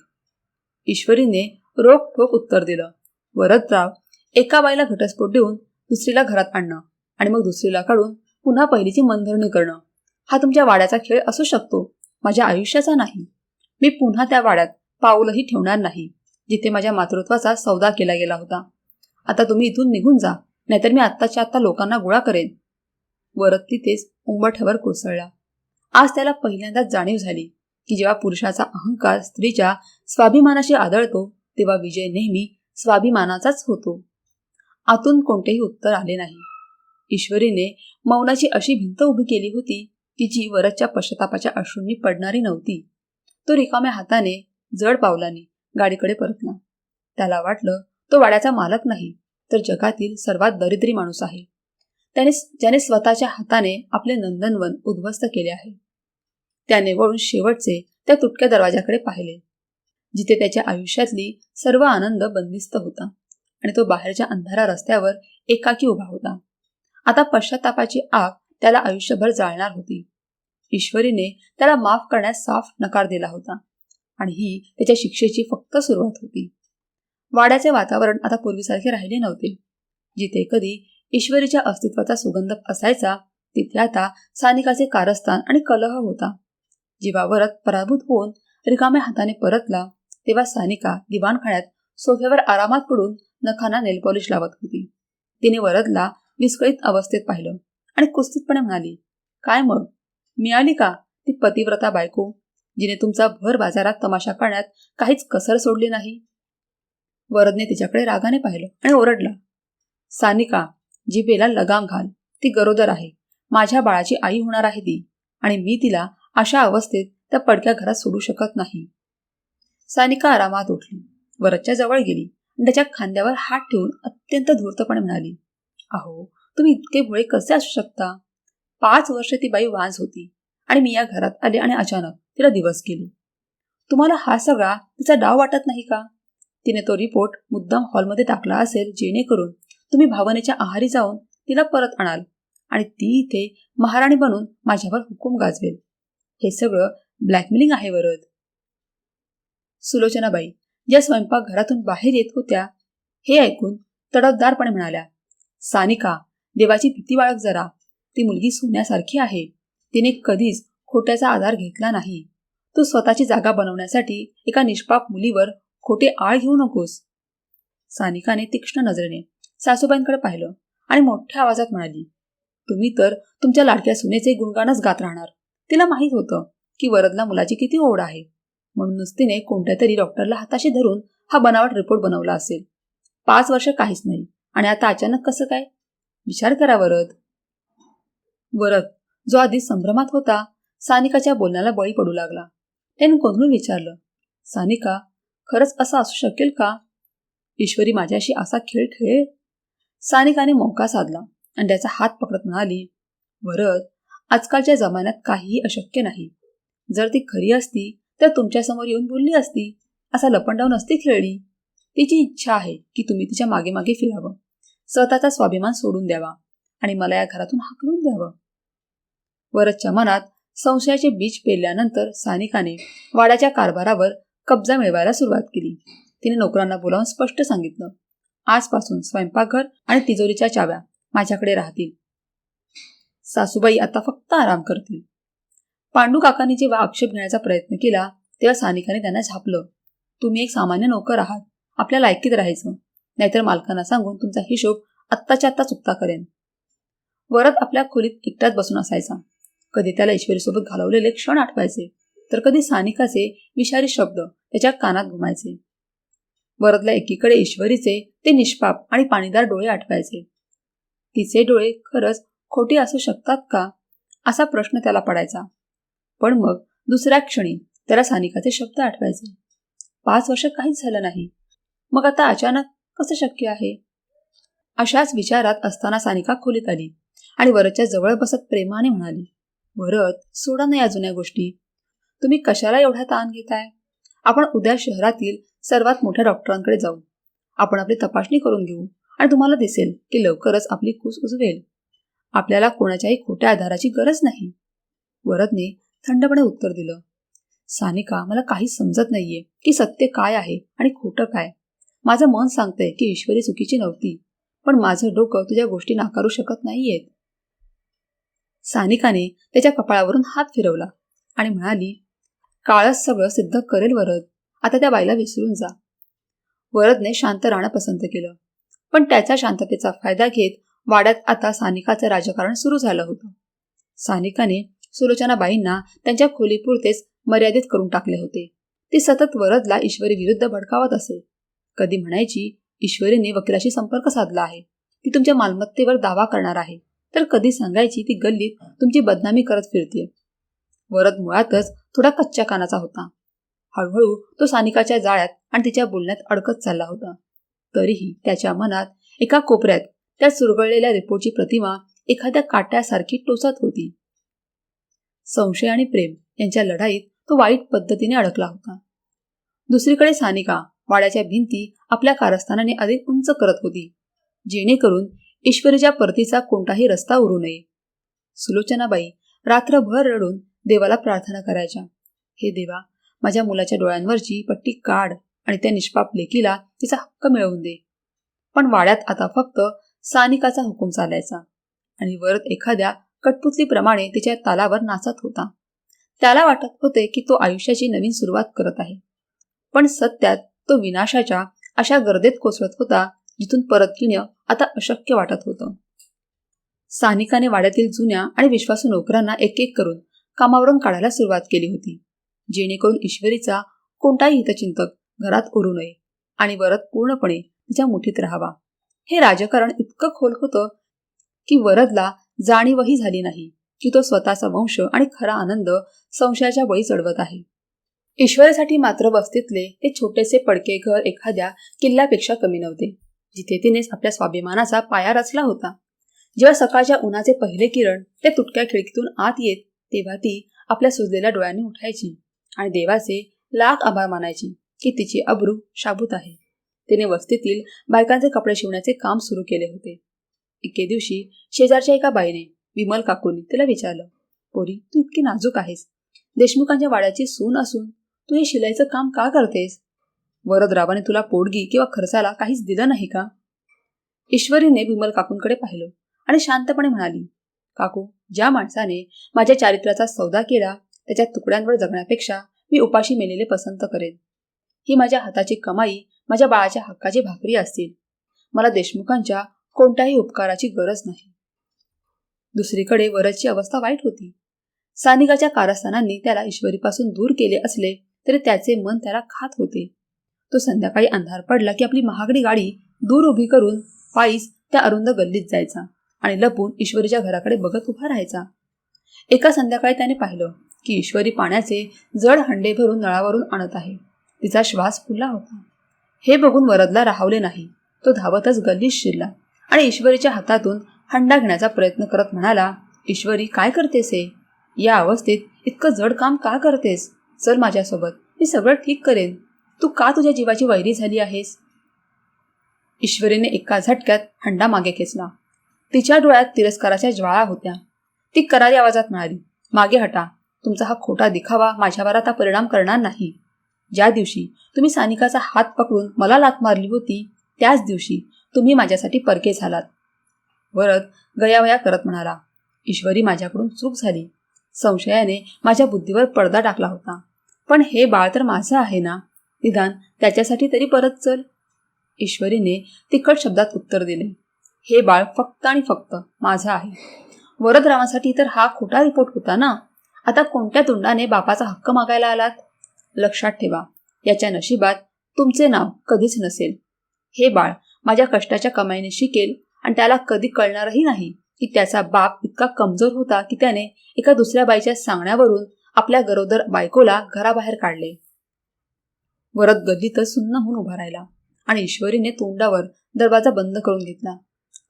ईश्वरीने रोखठोक उत्तर दिलं. वरदराव, एका बाईला घटस्फोट देऊन दुसरीला घरात आणणं आणि मग दुसरीला काढून पुन्हा पहिलीची मनधरणी करणं, हा तुमच्या वाड्याचा खेळ असू शकतो, माझ्या आयुष्याचा नाही. मी पुन्हा त्या वाड्यात पाऊलही ठेवणार नाही जिथे माझ्या मातृत्वाचा सौदा केला गेला होता. आता तुम्ही इथून निघून जा, नाहीतर मी आत्ताच्या आत्ता लोकांना गोळा करेन. वरद तिथेच उंबरठ्यावर कोसळला. आज त्याला पहिल्यांदाच जाणीव झाली की जेव्हा पुरुषाचा अहंकार स्त्रीच्या स्वाभिमानाशी आदळतो तेव्हा विजय नेहमी स्वाभिमानाचाच होतो. आतून कोणतेही उत्तर आले नाही. ईश्वरीने मौनाची अशी भिंत उभी केली होती की जी वरदच्या पश्चातापाच्या अश्रूंनी पडणारी नव्हती. तो रिकाम्या हाताने जड पावलांनी गाडीकडे परतला. त्याला वाटलं तो वाड्याचा मालक नाही तर जगातील सर्वात दरिद्री माणूस आहे, ज्याने स्वतःच्या हाताने आपले नंदनवन उद्ध्वस्त केले आहे. त्याने वळून शेवटचे त्या तुटक्या दरवाजाकडे पाहिले जिथे त्याच्या आयुष्यातली सर्व आनंद बंदिस्त होता आणि तो बाहेरच्या अंधारा रस्त्यावर एकाकी उभा होता. आता पश्चातापाची आग त्याला आयुष्यभर जाळणार होती. ईश्वरीने त्याला माफ करण्यास साफ नकार दिला होता आणि ही त्याच्या शिक्षेची फक्त सुरुवात होती. वाड्याचे वातावरण आता पूर्वीसारखे राहिले नव्हते. जिथे कधी ईश्वरीच्या अस्तित्वाचा सुगंध असायचा तिथे आता सानिकाचे कारस्थान आणि कलह होता. जेव्हा वरद पराभूत होऊन रिकाम्या हाताने परतला तेव्हा सानिका दिवाणखाण्यात सोफ्यावर आरामात पडून नखांना नेलपॉलिश लावत होती. तिने वरदला विस्कळीत अवस्थेत पाहिलं आणि कुस्तीतपणे म्हणाली, काय मग, मिळाली का ती पतिव्रता बायको, जिने तुमचा भर बाजारात तमाशा करण्यात काहीच कसर सोडली नाही? वरदने तिच्याकडे रागाने पाहिलं आणि ओरडला, सानिका, जिभेला लगाम घाल. ती गरोदर आहे. माझ्या बाळाची आई होणार आहे ती, आणि मी तिला अशा अवस्थेत त्या पडक्या घरात सोडू शकत नाही. सानिका आरामात उठली, वरदच्या जवळ गेली आणि त्याच्या खांद्यावर हात ठेवून अत्यंत धूर्तपणे म्हणाली, अहो, तुम्ही इतके भोळे कसे असू शकता? 5 वर्ष ती बाई वांज होती आणि मी या घरात आले आणि अचानक तिला दिवस गेले. तुम्हाला हा सगळा तिचा डाव वाटत नाही का? तिने तो रिपोर्ट मुद्दाम हॉलमध्ये टाकला असेल, जेणेकरून तुम्ही भावनेच्या आहारी जाऊन तिला परत आणाल आणि ती इथे महाराणी बनून माझ्यावर हुकूम गाजवेल. हे सगळं ब्लॅकमेलिंग आहे वरद. सुलोचनाबाई, ज्या स्वयंपाकघरातून बाहेर येत होत्या, हे ऐकून तडफदारपणे म्हणाल्या, सानिका, देवाची भीती बाळग जरा. ती मुलगी सोन्यासारखी आहे. तिने कधीच खोट्याचा आधार घेतला नाही. तू स्वतःची जागा बनवण्यासाठी एका निष्पाप मुलीवर खोटे आळ घेऊ नकोस. सानिकाने तीक्ष्ण नजरेने सासूबाईंकडे पाहिलं आणि मोठ्या आवाजात म्हणाली, तुम्ही तर तुमच्या लाडक्या सुनेचे गुणगानच गात राहणार. तिला माहीत होतं की वरदला मुलाची किती ओढ आहे, म्हणूनच तिने कोणत्या तरी डॉक्टरला हाताशी धरून हा बनावट रिपोर्ट बनवला असेल. 5 वर्ष काहीच नाही आणि आता अचानक कसं काय? विचार करा वरद. वरद, जो आधी संभ्रमात होता, सानिकाच्या बोलण्याला बळी पडू लागला. त्याने गोंधळून विचारलं, सानिका, खरंच असं असू शकेल का? ईश्वरी माझ्याशी असा खेळ खेळेल? सानिकाने मौका साधला आणि त्याचा हात पकडत म्हणाली, वरद, आजकालच्या जमान्यात काहीही अशक्य नाही. जर ती खरी असती तर तुमच्यासमोर येऊन बोलली असती, असा लपंडाव नसती खेळली. तिची इच्छा आहे की तुम्ही तिच्या मागे मागे फिरावं, स्वतःचा स्वाभिमान सोडून द्यावा आणि मला या घरातून हाकलून द्यावं. वरदच्या मनात संशयाचे बीज पेरल्यानंतर सानिकाने वाड्याच्या कारभारावर कब्जा मिळवायला सुरुवात केली. तिने नोकरांना बोलावून स्पष्ट सांगितलं, आजपासून स्वयंपाकघर आणि तिजोरीच्या चाव्या माझ्याकडे राहतील. सासूबाई आता फक्त आराम करतील. पांडू काकांनी जेव्हा आक्षेप घेण्याचा प्रयत्न केला तेव्हा सानिकाने त्यांना झापलं, तुम्ही एक सामान्य नोकर आहात. आपल्या लायकीत राहायचं, नाहीतर मालकांना सांगून तुमचा हिशोब आत्ताच्या आत्ता चुकता करेन. वरद आपल्या खोलीत एकटाच बसून असायचा. कधी त्याला ईश्वरीसोबत घालवलेले क्षण आठवायचे, तर कधी सानिकाचे विषारी शब्द त्याच्या कानात घुमायचे. वरदला एकीकडे ईश्वरीचे ते निष्पाप आणि पाणीदार डोळे आठवायचे. तिचे डोळे खरंच खोटे असू शकतात का, असा प्रश्न त्याला पडायचा. पण मग दुसऱ्या क्षणी त्याला सानिकाचे शब्द आठवायचे. 5 वर्ष काहीच झालं नाही, मग आता अचानक कसं शक्य आहे? अशाच विचारात असताना सानिका खोलीत आली आणि वरदच्या जवळ बसत प्रेमाने म्हणाली, वरद, सोडा ना या जुन्या गोष्टी. तुम्ही कशाला एवढा ताण घेताय? आपण उद्या शहरातील सर्वात मोठ्या डॉक्टरांकडे जाऊ. आपण आपली तपासणी करून घेऊ आणि तुम्हाला दिसेल की लवकरच आपली कूस उजवेल. आपल्याला कोणाच्याही खोट्या आधाराची गरज नाही. वरदने थंडपणे उत्तर दिलं, सानिका, मला काहीच समजत नाहीये की सत्य काय आहे आणि खोटं काय. माझं मन सांगतंय की ईश्वरी चुकीची नव्हती, पण माझं डोकं तुझ्या गोष्टी नाकारू शकत नाहीयेत. सानिकाने त्याच्या कपाळावरून हात फिरवला आणि म्हणाली, काळच सगळं सिद्ध करेल वरद. आता त्या बाईला विसरून जा. वरदने शांत राहणं पसंत केलं, पण त्याच्या शांततेचा फायदा घेत वाड्यात आता सानिकाचं राजकारण सुरू झालं होतं. सानिकाने सुलोचनाबाईंना त्यांच्या खोलीपुरतेच मर्यादित करून टाकले होते. ती सतत वरदला ईश्वरी विरुद्ध भडकावत असे. कधी म्हणायची, ईश्वरीने वकिलाशी संपर्क साधला आहे, ती तुमच्या मालमत्तेवर दावा करणार आहे, तर कधी सांगायची ती गल्लीत तुमची बदनामी करत फिरते. वरद मुळातच थोडा कच्च्या कानाचा होता. हळूहळू तो सानिकाच्या जाळ्यात आणि तिच्या बोलण्यात अडकत चालला होता. तरीही त्याच्या मनात एका कोपऱ्यात त्या चुरगळलेल्या रिपोर्टची प्रतिमा एखाद्या काट्यासारखी टोचत होती. संशय आणि प्रेम यांच्या लढाईत तो वाईट पद्धतीने अडकला होता. दुसरीकडे सानिका वाड्याच्या भिंती आपल्या कारस्थानाने अधिक उंच करत होती, जेणेकरून ईश्वरीच्या परतीचा कोणताही रस्ता उरू नये. सुलोचनाबाई रात्रभर रडून देवाला प्रार्थना करायच्या, हे देवा, माझ्या मुलाच्या डोळ्यांवरची पट्टी काढ आणि त्या निष्पाप लेकीला तिचा हक्क मिळवून दे. पण वाड्यात आता फक्त सानिकाचा हुकूम चालायचा आणि वरद एखाद्या कठपुतलीप्रमाणे तिच्या तालावर नाचत होता. त्याला वाटत होते की तो आयुष्याची नवीन सुरुवात करत आहे, पण सत्यात तो विनाशाच्या अशा गर्देत कोसळत होता जिथून परत येणं आता अशक्य वाटत होतं. सानिकाने वाड्यातील जुन्या आणि विश्वासू नोकरांना एक एक करून कामावरून काढायला सुरुवात केली होती, जेणेकरून ईश्वरीचा कोणताही हितचिंतक घरात उरू नये आणि वरद पूर्णपणे तिच्या मुठीत राहावा. हे राजकारण इतकं खोल होतं की वरदला जाणीवही झाली नाही की तो स्वतःचा वंश आणि खरा आनंद संशयाच्या बळी चढवत आहे. ईश्वरीसाठी मात्र वस्तीतले ते छोटेसे पडके घर एखाद्या किल्ल्यापेक्षा कमी नव्हते, जिथे तिने आपल्या स्वाभिमानाचा पाया रचला होता. जेव्हा सकाळच्या उन्हाचे पहिले किरण त्या तुटक्या खिडकीतून आत येत, तेव्हा ती आपल्या सुजलेल्या डोळ्यांनी उठायची आणि देवाचे लाख आभार मानायची की तिची अब्रू शाबूत आहे. तिने वस्तीतील बायकांचे कपडे शिवण्याचे काम सुरू केले होते. एके दिवशी शेजारच्या एका बाईने, विमल काकूंनी, तिला विचारलं, पोरी, तू इतकी नाजूक आहेस, देशमुखांच्या वाड्याची सून असून तू हे शिलाईचं काम का करतेस? वरदरावाने तुला पोटगी किंवा खर्चाला काहीच दिलं नाही का? ईश्वरीने विमल काकूंकडे पाहिलं आणि शांतपणे म्हणाली, काकू, ज्या माणसाने माझ्या चारित्र्याचा सौदा केला त्याच्या तुकड्यांवर जगण्यापेक्षा मी उपाशी मेलेले पसंत करेन. ही माझ्या हाताची कमाई माझ्या बाळाच्या हक्काची भाकरी असतील. मला देशमुखांच्या कोणत्याही उपकाराची गरज नाही. दुसरीकडे वरदची अवस्था वाईट होती. सानिकाच्या कारस्थानांनी त्याला ईश्वरीपासून दूर केले असले तरी त्याचे मन त्याला खात होते. तो संध्याकाळी अंधार पडला की आपली महागडी गाडी दूर उभी करून पायीच त्या अरुंद गल्लीत जायचा आणि लपून ईश्वरीच्या घराकडे बघत उभा राहायचा. एका संध्याकाळी त्याने पाहिलं की ईश्वरी पाण्याचे जड हंडे भरून नळावरून आणत आहे. तिचा श्वास फुलला होता. हे बघून वरदला राहवले नाही. तो धावतच गल्लीत शिरला आणि ईश्वरीच्या हातातून हंडा घेण्याचा प्रयत्न करत म्हणाला, ईश्वरी, काय करतेस हे? या अवस्थेत इतकं जड काम का करतेस? चल माझ्यासोबत, मी सगळं ठीक करेन. तू का तुझ्या जीवाची वैरी झाली आहेस? ईश्वरीने एका झटक्यात हंडा मागे खेचला. तिच्या डोळ्यात तिरस्काराच्या ज्वाळा होत्या. ती करारी आवाजात म्हणाली, मागे हटा. तुमचा हा खोटा दिखावा माझ्यावर आता परिणाम करणार नाही. ज्या दिवशी तुम्ही सानिकाचा हात पकडून मला लाथ मारली होती त्याच दिवशी तुम्ही माझ्यासाठी परके झालात. वरद गयावया करत म्हणाला, ईश्वरी, माझ्याकडून चूक झाली. संशयाने माझ्या बुद्धीवर पडदा टाकला होता. पण हे बाळ तर माझं आहे ना, निदान त्याच्यासाठी तरी परत चल. ईश्वरीने तिखट शब्दात उत्तर दिले, हे बाळ फक्त आणि फक्त माझं आहे. वरदरावांसाठी तर हा खोटा रिपोर्ट होता ना. आता कोणत्या तोंडाने बापाचा हक्क मागायला आलात? लक्षात ठेवा, याच्या नशिबात तुमचे नाव कधीच नसेल. हे बाळ माझ्या कष्टाच्या कमाईने शिकेल आणि त्याला कधी कळणारही नाही की त्याचा बाप इतका कमजोर होता की त्याने एका दुसऱ्या बाईच्या सांगण्यावरून आपल्या गरोदर बायकोला घराबाहेर काढले. वरद गल्लीतच सुन्न होऊन उभा राहिला आणि ईश्वरीने तोंडावर दरवाजा बंद करून घेतला.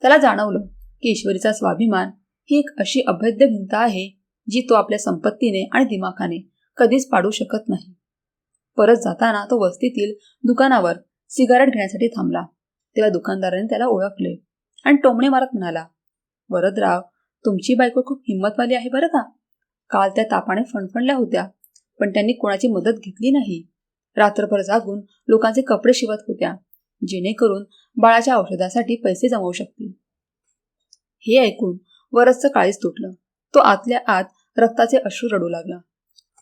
त्याला जाणवलं की ईश्वरीचा स्वाभिमान ही एक अशी अभेद्य भिंत आहे जी तो आपल्या संपत्तीने आणि दिमाखाने कधीच पाडू शकत नाही. परत जाताना तो वस्तीतील दुकानावर सिगारेट घेण्यासाठी थांबला. तेव्हा दुकानदाराने त्याला ओळखले आणि टोमणे मारत म्हणाला, वरदराव, तुमची बायको खूप हिंमतवाली आहे बरं का. काल त्या तापाने फणफणल्या होत्या, पण त्यांनी कोणाची मदत घेतली नाही. रात्रभर जागून लोकांचे कपडे शिवत होत्या, जेणेकरून बाळाच्या औषधासाठी पैसे जमवू शकतील. हे ऐकून वरदचं काळीज तुटलं. तो आतल्या आत रक्ताचे अश्रू रडू लागला.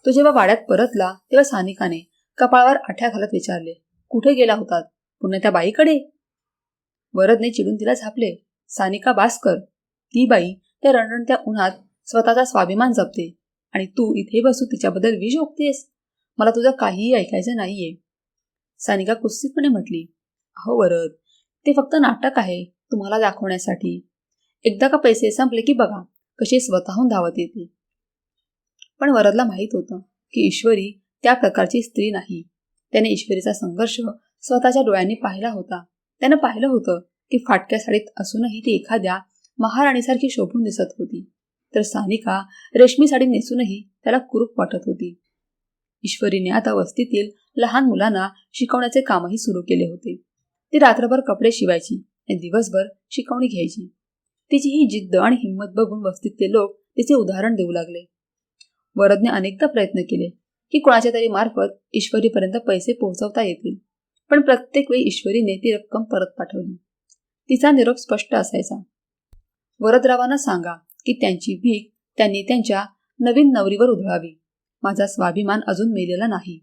तो जेव्हा वाड्यात परतला तेव्हा सानिकाने कपाळावर आठ्या घालत विचारले, कुठे गेला होतात? पुन्हा त्या बाईकडे? वरदने चिडून तिला झापले, सानिका, बास कर. ती बाई त्या रणरणत्या उन्हात स्वतःचा स्वाभिमान जपते आणि तू इथे बसू तिच्याबद्दल विष ओकतेस. मला तुझं काहीही ऐकायचं नाहीये. सानिका कुत्सितपणे म्हटली, अहो वरद, ते फक्त नाटक आहे तुम्हाला दाखवण्यासाठी. एकदा का पैसे संपले की बघा कशी स्वतःहून धावत येते. पण वरदला माहीत होतं की ईश्वरी त्या प्रकारची स्त्री नाही. त्याने ईश्वरीचा संघर्ष स्वतःच्या डोळ्यांनी पाहिला होता. त्यानं पाहिलं होतं की फाटक्या साडीत असूनही ती एखाद्या महाराणीसारखी शोभून दिसत होती, तर सानिका रेशमी साडी नेसूनही त्याला कुरूप वाटत होती. ईश्वरीने आता वस्तीतील लहान मुलांना शिकवण्याचे कामही सुरू केले होते. ती रात्रभर कपडे शिवायची आणि दिवसभर शिकवणी घ्यायची. तिची ही जिद्द आणि हिंमत बघून वस्तीतले लोक तिचे उदाहरण देऊ लागले. वरदने अनेकदा प्रयत्न केले की कोणाच्या तरी मार्फत ईश्वरीपर्यंत पैसे पोहोचवता येतील, पण प्रत्येक वेळी ईश्वरीने ती रक्कम परत पाठवली. तिचा निरोप स्पष्ट असायचा, वरदरावांना सांगा की त्यांची भीक त्यांनी त्यांच्या नवीन नवरीवर उधळावी. माझा स्वाभिमान अजून मेलेला नाही.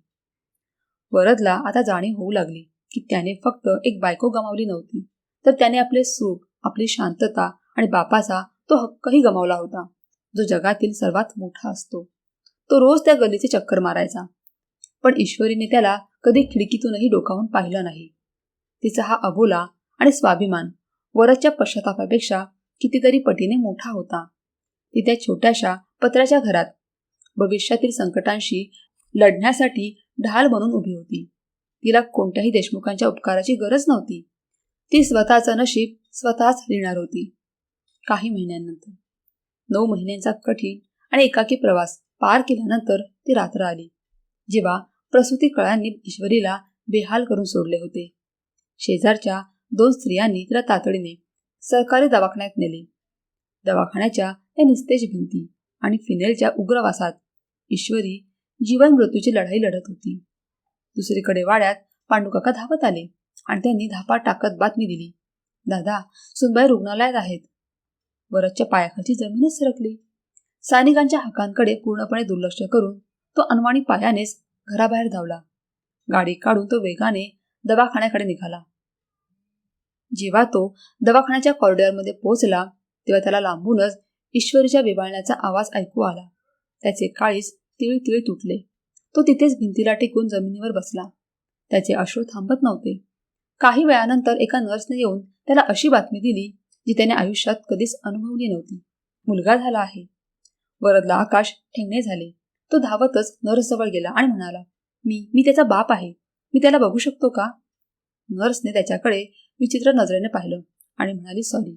वरदला आता जाणीव होऊ लागली की त्याने फक्त एक बायको गमावली नव्हती, तर त्याने आपले सुख, आपली शांतता आणि बापाचा तो तो हक्कही गमावला होता, जो जगातील सर्वात मोठा असतो. तो रोज त्या गलीचे चक्कर मारायचा, पण ईश्वरीने त्याला कधी खिडकीतूनही डोकावून पाहिलं नाही. तिचा हा अबोला आणि स्वाभिमान वरच्या पश्चातापापेक्षा कितीतरी पटीने मोठा होता. ती त्या छोट्याशा पत्र्याच्या घरात भविष्यातील संकटांशी लढण्यासाठी ढाल बनून उभी होती. तिला कोणत्याही देशमुखांच्या उपकाराची गरज नव्हती. ती स्वतःचं नशीब स्वतःच लिहिणार होती. काही महिन्यांनंतर 9 महिन्यांचा कठीण आणि एकाकी प्रवास पार केल्यानंतर ती रात्र आली, जेव्हा प्रसूती कळांनी ईश्वरीला बेहाल करून सोडले होते. शेजारच्या 2 स्त्रियांनी तिला तातडीने सरकारी दवाखान्यात नेले. दवाखान्याच्या त्या निस्तेज भिंती आणि फिनेलच्या उग्र वासात ईश्वरी जीवन मृत्यूची लढाई लढत होती. दुसरीकडे वाड्यात पांडुकाका धावत आले आणि त्यांनी धापा टाकत बातमी दिली, दादा, सुनबाई रुग्णालयात आहेत. वरदच्या पायाखालची जमीनच सरकली. सैनिकांच्या हाकांकडे पूर्णपणे दुर्लक्ष करून तो अनवाणी पायानेच घराबाहेर धावला. गाडी काढून तो वेगाने दवाखान्याकडे निघाला. जेव्हा तो दवाखान्याच्या कॉरिडॉरमध्ये पोहोचला तेव्हा त्याला लांबूनच ईश्वरीच्या विबाळण्याचा आवाज ऐकू आला. त्याचे काळीज तिळतिळ तुटले. तो तिथेच भिंतीला टेकून जमिनीवर बसला. त्याचे अश्रू थांबत नव्हते. काही वेळानंतर एका नर्सने येऊन त्याला अशी बातमी दिली जी त्याने आयुष्यात कधीच अनुभवली नव्हती. मुलगा झाला आहे. वरदला आकाश ठेंगणे झाले. तो धावतच नर्सजवळ गेला आणि म्हणाला, मी त्याचा बाप आहे. मी त्याला बघू शकतो का? नर्सने त्याच्याकडे विचित्र नजरेने पाहिलं आणि म्हणाली, सॉरी.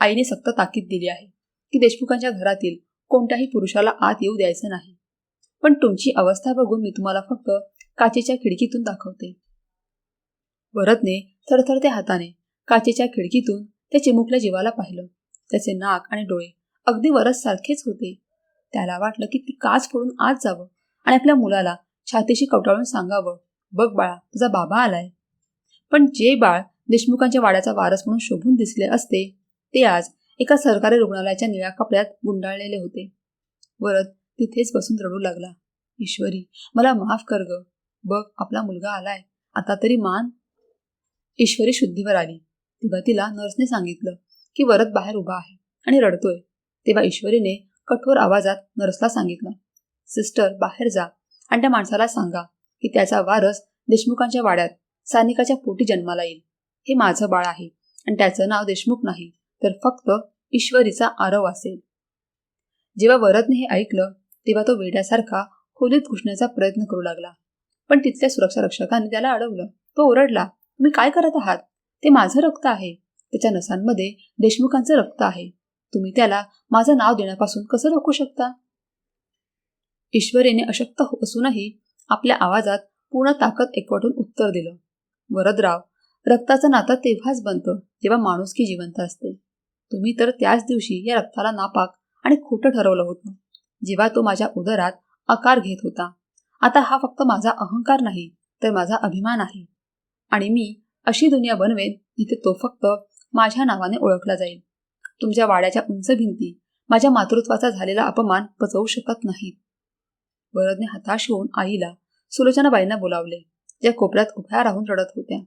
आईने सक्त ताकीद दिली आहे की देशमुखांच्या घरातील कोणत्याही पुरुषाला आत येऊ द्यायचं नाही. पण तुमची अवस्था बघून मी तुम्हाला फक्त काचेच्या खिडकीतून दाखवते. वरदने थरथरत्या हाताने काचेच्या खिडकीतून त्या चिमुकल्या जीवाला पाहिलं. त्याचे नाक आणि डोळे अगदी वरद सारखेच होते. त्याला वाटलं की ती काच फोडून आत जावं आणि आपल्या मुलाला छातीशी कवटाळून सांगावं, बघ बाळा, तुझा बाबा आलाय. पण जे बाळ देशमुखांच्या वाड्याचा वारस म्हणून शोभून दिसले असते ते आज एका सरकारी रुग्णालयाच्या निळ्या कपड्यात गुंडाळलेले होते. वरद तिथेच बसून रडू लागला, ईश्वरी, मला माफ कर ग. बघ, आपला मुलगा आलाय, आता तरी मान. ईश्वरी शुद्धीवर आली तेव्हा तिला नर्सने सांगितलं की वरद बाहेर उभा आहे आणि रडतोय. तेव्हा ईश्वरीने कठोर आवाजात नर्सला सांगितलं, सिस्टर, बाहेर जा आणि त्या माणसाला सांगा की त्याचा वारस देशमुखांच्या वाड्यात सैनिकाच्या पोटी जन्माला येईल. हे माझं बाळ आहे आणि त्याचं नाव देशमुख नाही तर फक्त ईश्वरीचा आरव असेल. जेव्हा वरदने हे ऐकलं तेव्हा तो वेड्यासारखा खोलीत घुसण्याचा प्रयत्न करू लागला, पण तिथल्या सुरक्षा रक्षकांनी त्याला अडवलं. तो ओरडला, तुम्ही काय करत आहात? ते माझं रक्त आहे. त्याच्या नसांमध्ये देशमुखांचं रक्त आहे. तुम्ही त्याला माझं नाव देण्यापासून कसं रोखू शकता? ईश्वरीने अशक्त असूनही आपल्या आवाजात पूर्ण ताकद एकवटून उत्तर दिलं, वरदराव, रक्ताचं नातं तेव्हाच बनतं जेव्हा माणुसकी जिवंत असते. तुम्ही तर त्याच दिवशी या रक्ताला नापाक आणि खोटं ठरवलं होतं जेव्हा तो माझ्या उदरात आकार घेत होता. आता हा फक्त माझा अहंकार नाही तर माझा अभिमान आहे आणि मी अशी दुनिया बनवेन जिथे तो फक्त माझ्या नावाने ओळखला जाईल. तुमच्या वाड्याच्या उंच भिंती माझ्या मातृत्वाचा झालेला अपमान पचवू शकत नाहीत. वरदने हताश होऊन आईला, सुलोचनाबाईंना बोलावले, ज्या कोपऱ्यात उभ्या राहून रडत होत्या.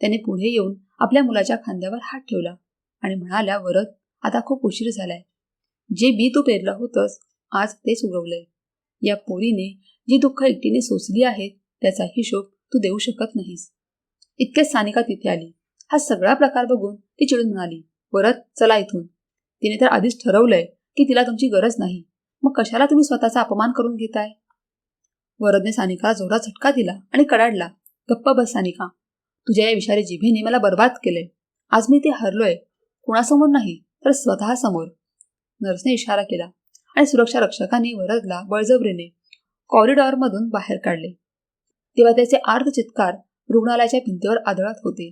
त्याने पुढे येऊन आपल्या मुलाच्या खांद्यावर हात ठेवला आणि म्हणाल्या, वरद, आता खूप उशीर झालाय. जे बी तू पेरलं होतंस आज तेच उगवलंय. या पोरीने जी दुःख एकटीने सोसली आहेत त्याचा हिशोब तू देऊ शकत नाहीस. इतकेच सानिका तिथे आली. हा सगळा प्रकार बघून ती चिडून म्हणाली, वरद, चला इथून. तिने तर आधीच ठरवलंय की तिला तुमची गरज नाही, मग कशाला तुम्ही स्वतःचा अपमान करून घेताय? वरदने सानिकाला जोरात झटका दिला आणि कडाडला, गप्प बस सानिका. तुझ्या या विषारी जिभेने मला बर्बाद केलंय. आज मी ते हरलोय, कोणासमोर नाही तर स्वतः समोर. नर्सने इशारा केला आणि सुरक्षा रक्षकांनी वरदला बळजबरीने कॉरिडॉरमधून बाहेर काढले. तेव्हा त्याचे आर्त चित्कार रुग्णालयाच्या भिंतीवर आदळत होते.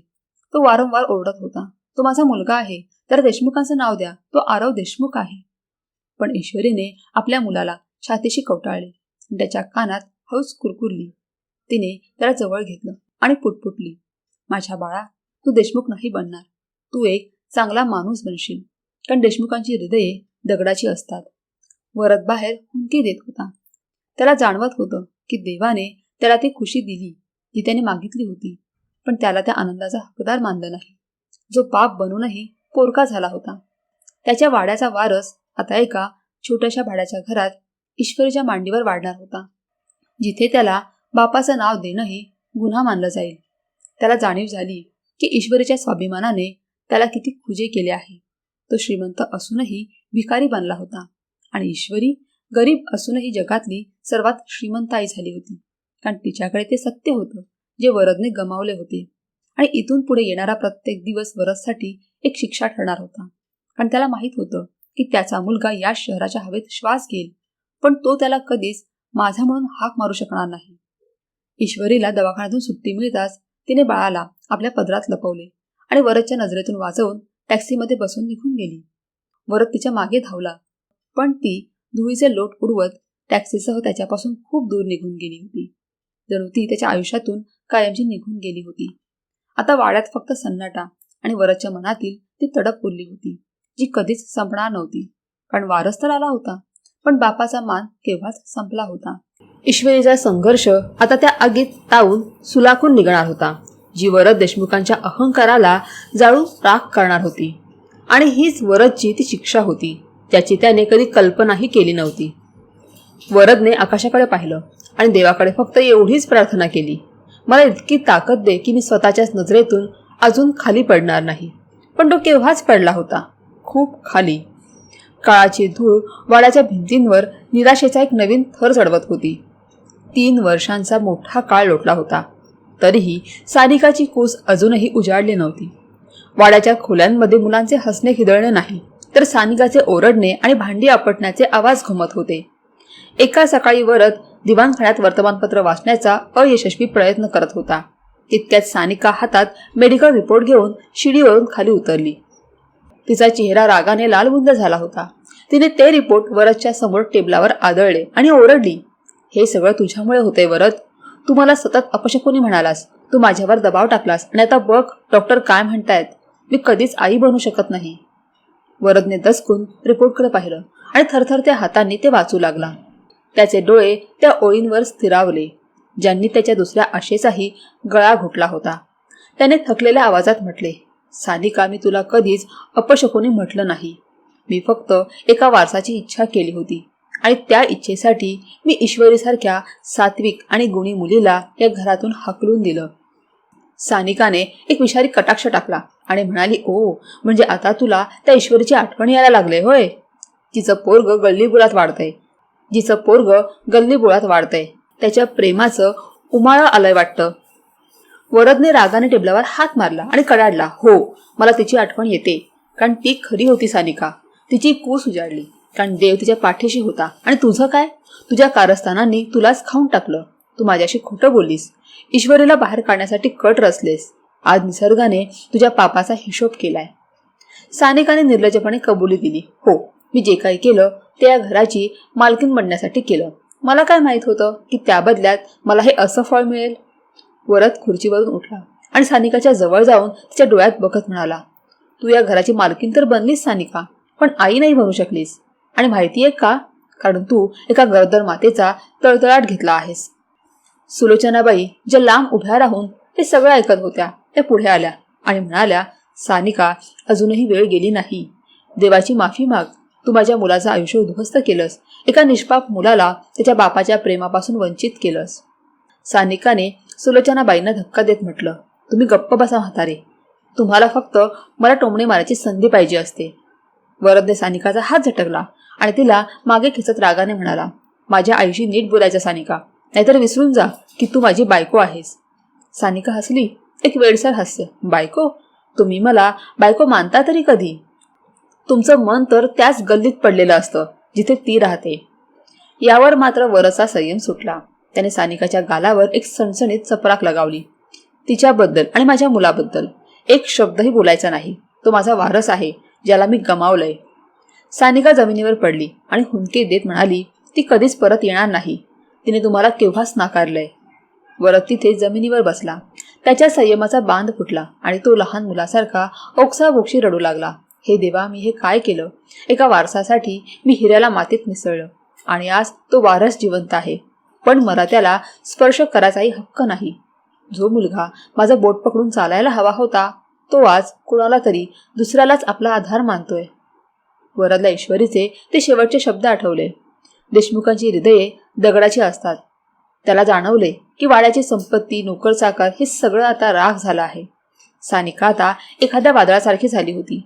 तो वारंवार ओरडत होता, तो माझा मुलगा आहे, तर देशमुखांचं नाव द्या, तो आरव देशमुख आहे. पण ईश्वरीने आपल्या मुलाला छातीशी कवटाळले आणि त्याच्या कानात हळूच कुरकुरली. तिने त्याला जवळ घेतलं आणि पुटपुटली, माझ्या बाळा, तू देशमुख नाही बनणार. तू एक चांगला माणूस बनशील, कारण देशमुखांची हृदये दगडाची असतात. वरद बाहेर हुंकी देत होता. त्याला जाणवत होतं की देवाने त्याला ती खुशी दिली जी त्याने मागितली होती, पण त्याला त्या आनंदाचा हकदार मानलं नाही, जो पाप बनूनही पोरका झाला होता. त्याच्या वाड्याचा वारस आता एका छोट्याशा भाड्याच्या घरात ईश्वरीच्या मांडीवर वाढणार होता, जिथे त्याला बापाचं नाव देणंही गुन्हा मानलं जाईल. त्याला जाणीव झाली की ईश्वरीच्या स्वाभिमानाने त्याला किती खुजे केले आहे. तो श्रीमंत असूनही भिकारी बनला होता आणि ईश्वरी गरीब असूनही जगातली सर्वात श्रीमंत आई झाली होती, कारण तिच्याकडे ते सत्य होतं जे वरदने गमावले होते. आणि इथून पुढे येणारा प्रत्येक दिवस वरदसाठी एक शिक्षा ठरणार होता, कारण त्याला माहीत होतं की त्याचा मुलगा या शहराच्या हवेत श्वास घेईल, पण तो त्याला कधीच माझा म्हणून हाक मारू शकणार नाही. ईश्वरीला दवाखान्यातून सुट्टी मिळताच तिने बाळाला आपल्या पदरात लपवले आणि वरदच्या नजरेतून वाचवून टॅक्सीमध्ये बसून निघून गेली. वरद तिच्या मागे धावला, पण ती धुळीचे लोट उडवत टॅक्सीसह त्याच्यापासून खूप दूर निघून गेली होती. जणू ती त्याच्या आयुष्यातून कायमची निघून गेली होती. आता वाड्यात फक्त सन्नाटा आणि वरदच्या मनातील ती तडप उरली होती, जी कधीच संपणार नव्हती. कारण वारस तर आला होता, पण बापाचा मान केव्हाच संपला होता. ईश्वरीचा संघर्ष आता त्या आगीत तावून सुलाखून निघणार होता, जी वरद देशमुखांच्या अहंकाराला जाळून राख करणार होती. आणि हीच वरदची ती शिक्षा होती, ज्याची त्याने कधी कल्पनाही केली नव्हती. वरदने आकाशाकडे पाहिलं आणि देवाकडे फक्त एवढीच प्रार्थना केली, मला इतकी ताकद दे की मी स्वतःच्याच नजरेतून अजून खाली पडणार नाही. पण तो केव्हाच पडला होता, खूप खाली. काळाची धूळ वाड्याच्या भिंतींवर निराशेचा एक नवीन थर चढवत होती. 3 वर्षांचा मोठा काळ लोटला होता, तरीही सानिकाची कूस अजूनही उजाडली नव्हती. वाड्याच्या खोल्यांमध्ये मुलांचे हसणे खिदळणे नाही, तर सानिकाचे ओरडणे आणि भांडी आपटण्याचे आवाज घुमत होते. एका सकाळी वरद दिवाणखान्यात वर्तमानपत्र वाचण्याचा अयशस्वी प्रयत्न करत होता. तितक्यात सानिका हातात मेडिकल रिपोर्ट घेऊन शिडीवरून खाली उतरली. तिचा चेहरा रागाने लालबुंद झाला होता. तिने ते रिपोर्ट वरदच्या समोर टेबलावर आदळले आणि ओरडली, हे सगळं तुझ्यामुळे होते वरद. तू मला सतत अपशकुनी म्हणालास, तू माझ्यावर दबाव टाकलास आणि आता बघ डॉक्टर काय म्हणतायत, मी कधीच आई बनू शकत नाही. वरदने दचकून रिपोर्टकडे पाहिलं आणि थरथरत्या हातांनी ते वाचू लागला. त्याचे डोळे त्या ओळींवर स्थिरावले, ज्यांनी त्याच्या दुसऱ्या आशेचाही गळा घोटला होता. त्याने थकलेल्या आवाजात म्हटले, सानिका, मी तुला कधीच अपशकुनी म्हटलं नाही. मी फक्त एका वारसाची इच्छा केली होती आणि त्या इच्छेसाठी मी ईश्वरीसारख्या सात्विक आणि गुणी मुलीला या घरातून हाकलून दिलं. सानिकाने एक विषारी कटाक्ष टाकला आणि म्हणाली, ओ, म्हणजे आता तुला त्या ईश्वरीची आठवण यायला लागले होय. जिचं पोरग गल्लीबोळात वाढतंय त्याच्या प्रेमाचं उमाळं आलंय वाटतं. वरदने रागाने टेबलावर हात मारला आणि कडाडला, हो, मला तिची आठवण येते, कारण ती खरी होती सानिका. तिची कूस उजाडली कारण देव तिच्या पाठीशी होता. आणि तुझं काय, तुझ्या कारस्थानांनी तुलाच खाऊन टाकलं. तू माझ्याशी खोटं बोललीस, ईश्वरीला बाहेर काढण्यासाठी कट रचलेस. आज निसर्गाने तुझ्या पापाचा हिशोब केलाय. सानिकाने निर्लज्जपणे कबुली दिली, हो, मी जे काही केलं ते या घराची मालकीण बनण्यासाठी केलं. मला काय माहित होतं की त्या बदल्यात मला हे असं फळ मिळेल. वरद खुर्चीवरून उठला आणि सानिकाच्या जवळ जाऊन तिच्या डोळ्यात बघत म्हणाला, तू या घराची मालकीण तर बनलीस सानिका, पण आई नाही बनू शकलीस. आणि माहितीये का, कारण तू एका गरोदर मातेचा तळतळाट घेतला आहेस. सुलोचनाबाई, ज्या लांब उभ्या राहून हे सगळं ऐकत होत्या, त्या पुढे आल्या आणि म्हणाल्या, सानिका, अजूनही वेळ गेली नाही. देवाची माफी माग. तू माझ्या मुलाचं आयुष्य उद्ध्वस्त केलंस. एका निष्पाप मुलाला त्याच्या बापाच्या प्रेमापासून वंचित केलंस. सानिकाने सुलोचनाबाईंना धक्का देत म्हटलं, तुम्ही गप्प बसा म्हातारे. तुम्हाला फक्त मला टोमणे मारायची संधी पाहिजे असते. वरदने सानिकाचा हात झटकला आणि तिला मागे खेचत रागाने म्हणाला, माझ्या आईशी नीट बोलायचं सानिका, नाहीतर विसरून जा की तू माझी बायको आहेस. सानिका हसली, एक वेडसर हास्य. बायको? तुम्ही मला बायको मानता तरी कधी? तुमचं मन तर त्याच गल्लीत पडलेलं असतं जिथे ती राहते. यावर मात्र वरचा संयम सुटला. त्याने सानिकाच्या गालावर एक सणसणीत चपराक लगावली. तिच्याबद्दल आणि माझ्या मुलाबद्दल एक शब्दही बोलायचा नाही. तो माझा वारस आहे, ज्याला मी गमावलंय. सानिका जमिनीवर पडली आणि हुंदके देत म्हणाली, ती कधीच परत येणार नाही. तिने तुम्हाला केव्हाच नाकारलंय. वरद तिथे जमिनीवर बसला. त्याच्या संयमाचा बांध फुटला आणि तो लहान मुलासारखा ओक्साबोक्षी रडू लागला. हे देवा, मी हे काय केलं? एका वारसासाठी मी हिऱ्याला मातीत मिसळलं आणि आज तो वारस जिवंत आहे, पण मला त्याला स्पर्श करायचाही हक्क नाही. जो मुलगा माझं बोट पकडून चालायला हवा होता, तो आज कुणाला तरी दुसऱ्यालाच आपला आधार मानतोय. वरदला ईश्वरीचे ते शेवटचे शब्द आठवले. देशमुखांची हृदये दगडाची असतात. त्याला जाणवले की वाड्याची संपत्ती, नोकरचाकर हे सगळं आता राख झालं आहे. सानिका आता एखाद्या वादळासारखी झाली होती.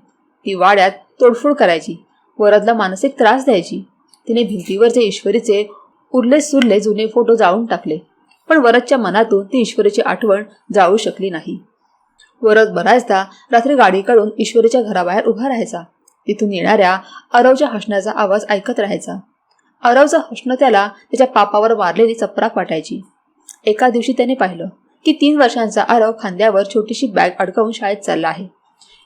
ती वाड्यात तोडफोड करायची, वरदला मानसिक त्रास द्यायची. तिने भिंतीवरचे ईश्वरीचे उरले सुरले जुने फोटो जाळून टाकले, पण वरदच्या मनातून ती ईश्वरीची आठवण जाळू शकली नाही. वरद बऱ्याचदा रात्री गाडी काढून ईश्वरीच्या घराबाहेर उभा राहायचा. तिथून येणाऱ्या आरवच्या हसण्याचा आवाज ऐकत राहायचा. आरवचं हसणं त्याला त्याच्या पापावर मारलेली चपराक वाटायची. एका दिवशी त्याने पाहिलं की 3 वर्षांचा आरव खांद्यावर छोटीशी बॅग अडकवून शाळेत चालला आहे.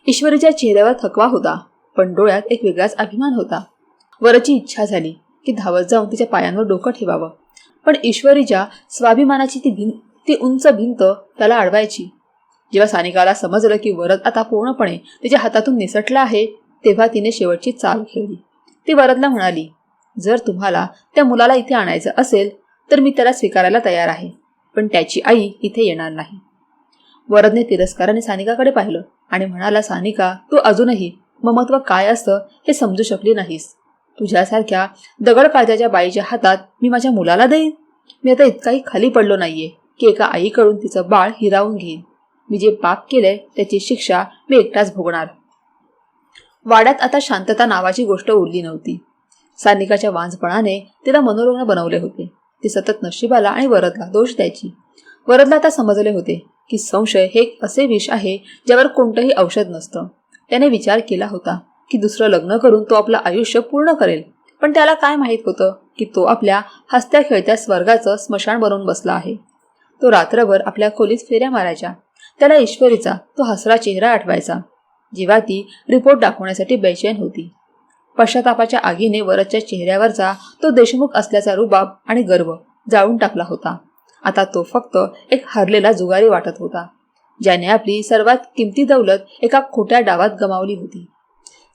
ईश्वरीच्या चेहऱ्यावर थकवा होता, पण डोळ्यात एक वेगळाच अभिमान होता. वरची इच्छा झाली की धावत जाऊन तिच्या पायांवर डोकं ठेवावं, पण ईश्वरीच्या स्वाभिमानाची ती उंच भिंत त्याला अडवायची. जेव्हा सानिकाला समजलं की वरद आता पूर्णपणे तिच्या हातातून निसटला आहे, तेव्हा तिने शेवटची चाल खेळली. ती वरदला म्हणाली, जर तुम्हाला त्या मुलाला इथे आणायचं असेल तर मी त्याला स्वीकारायला तयार आहे, पण त्याची आई इथे येणार नाही. वरदने तिरस्काराने सानिकाकडे पाहिलं आणि म्हणाला, सानिका, तू अजूनही ममत्व काय असतं हे समजू शकली नाहीस. तुझ्यासारख्या दगड काळजाच्या बाईच्या हातात मी माझ्या मुलाला देईन? मी आता इतकाही खाली पडलो नाहीये की एका आईकडून तिचं बाळ हिरावून घेईन. मी जे पाप केलंय त्याची शिक्षा मी एकटाच भोगणार. वाड्यात आता शांतता नावाची गोष्ट उरली नव्हती. सानिकाच्या वांझपणाने तिला मनोरुग्ण बनवले होते. ती सतत नशिबाला आणि वरदला दोष द्यायची. वरदला आता समजले होते की संशय हे एक असे विष आहे ज्यावर कोणतंही औषध नसतं. त्याने विचार केला होता की दुसरं लग्न करून तो आपलं आयुष्य पूर्ण करेल, पण त्याला काय माहीत होतं की तो आपल्या हसत्या खेळत्या स्वर्गाचं स्मशान बनवून बसला आहे. तो रात्रभर आपल्या खोलीत फेऱ्या मारायचा. त्याला ईश्वरीचा तो हसरा चेहरा आठवायचा, जेव्हा ती रिपोर्ट दाखवण्यासाठी बेचैन होती. पश्चातापाच्या आगीने वरदच्या चेहऱ्यावरचा तो देशमुख असल्याचा रुबाब आणि गर्व जाळून टाकला होता. आता तो फक्त एक हरलेला जुगारी वाटत होता, ज्याने आपली सर्वात किमती दौलत एका खोट्या डावात गमावली होती.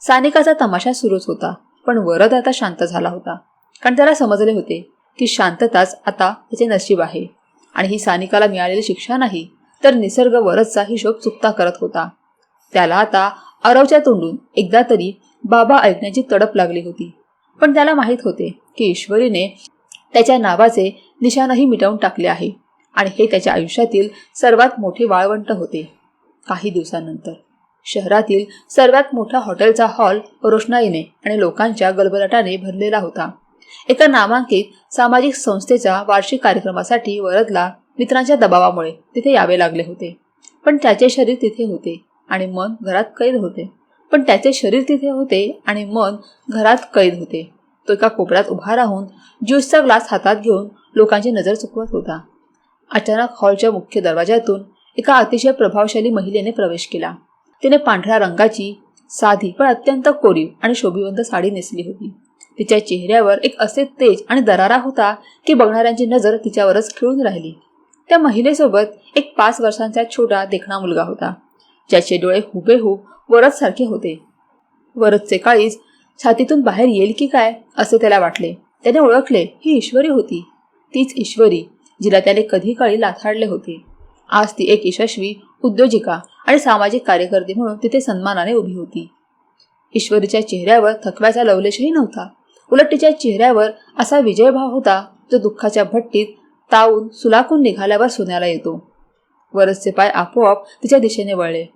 सानिकाचा तमाशा सुरूच होता, पण वरद आता शांत झाला होता, कारण त्याला समजले होते की शांतताच आता त्याचे नशीब आहे. आणि ही सानिकाला मिळालेली शिक्षा नाही, तर निसर्ग वरदचा हिशोब चुकता करत होता. त्याला आता आरवच्या तोंडून एकदा तरी बाबा ऐकण्याची तडप लागली होती, पण त्याला माहीत होते की ईश्वरीने त्याच्या नावाचे निशाणही मिटवून टाकले आहे आणि हे त्याच्या आयुष्यातील सर्वात मोठे वाळवंट होते. काही दिवसांनंतर शहरातील सर्वात मोठा हॉटेलचा हॉल रोषणाईने आणि लोकांच्या गलबलाटाने भरलेला होता. एका नामांकित सामाजिक संस्थेच्या वार्षिक कार्यक्रमासाठी वरदला मित्रांच्या दबावामुळे तिथे यावे लागले होते. पण त्याचे शरीर तिथे होते आणि मन घरात कैद होते. तो एका कोपऱ्यात उभा राहून ज्यूसचा ग्लास हातात घेऊन लोकांची नजर चुकवत होता. अचानक हॉलच्या मुख्य दरवाजातून एका अतिशय प्रभावशाली महिलेने प्रवेश केला. तिने पांढऱ्या रंगाची साधी पण अत्यंत कोरीव आणि शोभिवंत साडी नेसली होती. तिच्या चेहऱ्यावर एक असे तेज आणि दरारा होता की बघणाऱ्यांची नजर तिच्यावरच खिळून राहिली. त्या महिलेसोबत एक 5 वर्षांचा छोटा देखणा मुलगा होता, ज्याचे डोळे हुबेहूब वरदसारखे होते. वरदचे काळीज छातीतून बाहेर येईल की काय असे त्याला वाटले. त्याने ओळखले, ही ईश्वरी होती. तीच ईश्वरी जिला त्याने कधी काळी लाथाडले होते. आज ती एक यशस्वी उद्योजिका आणि सामाजिक कार्यकर्ती म्हणून तिथे सन्मानाने उभी होती. ईश्वरीच्या चेहऱ्यावर थकव्याचा लवलेशही नव्हता. उलट तिच्या चेहऱ्यावर असा विजयभाव होता जो दुःखाच्या भट्टीत तावून सुलाखून निघाल्यावर सोन्याला येतो. वरदचे पाय आपोआप तिच्या दिशेने वळले.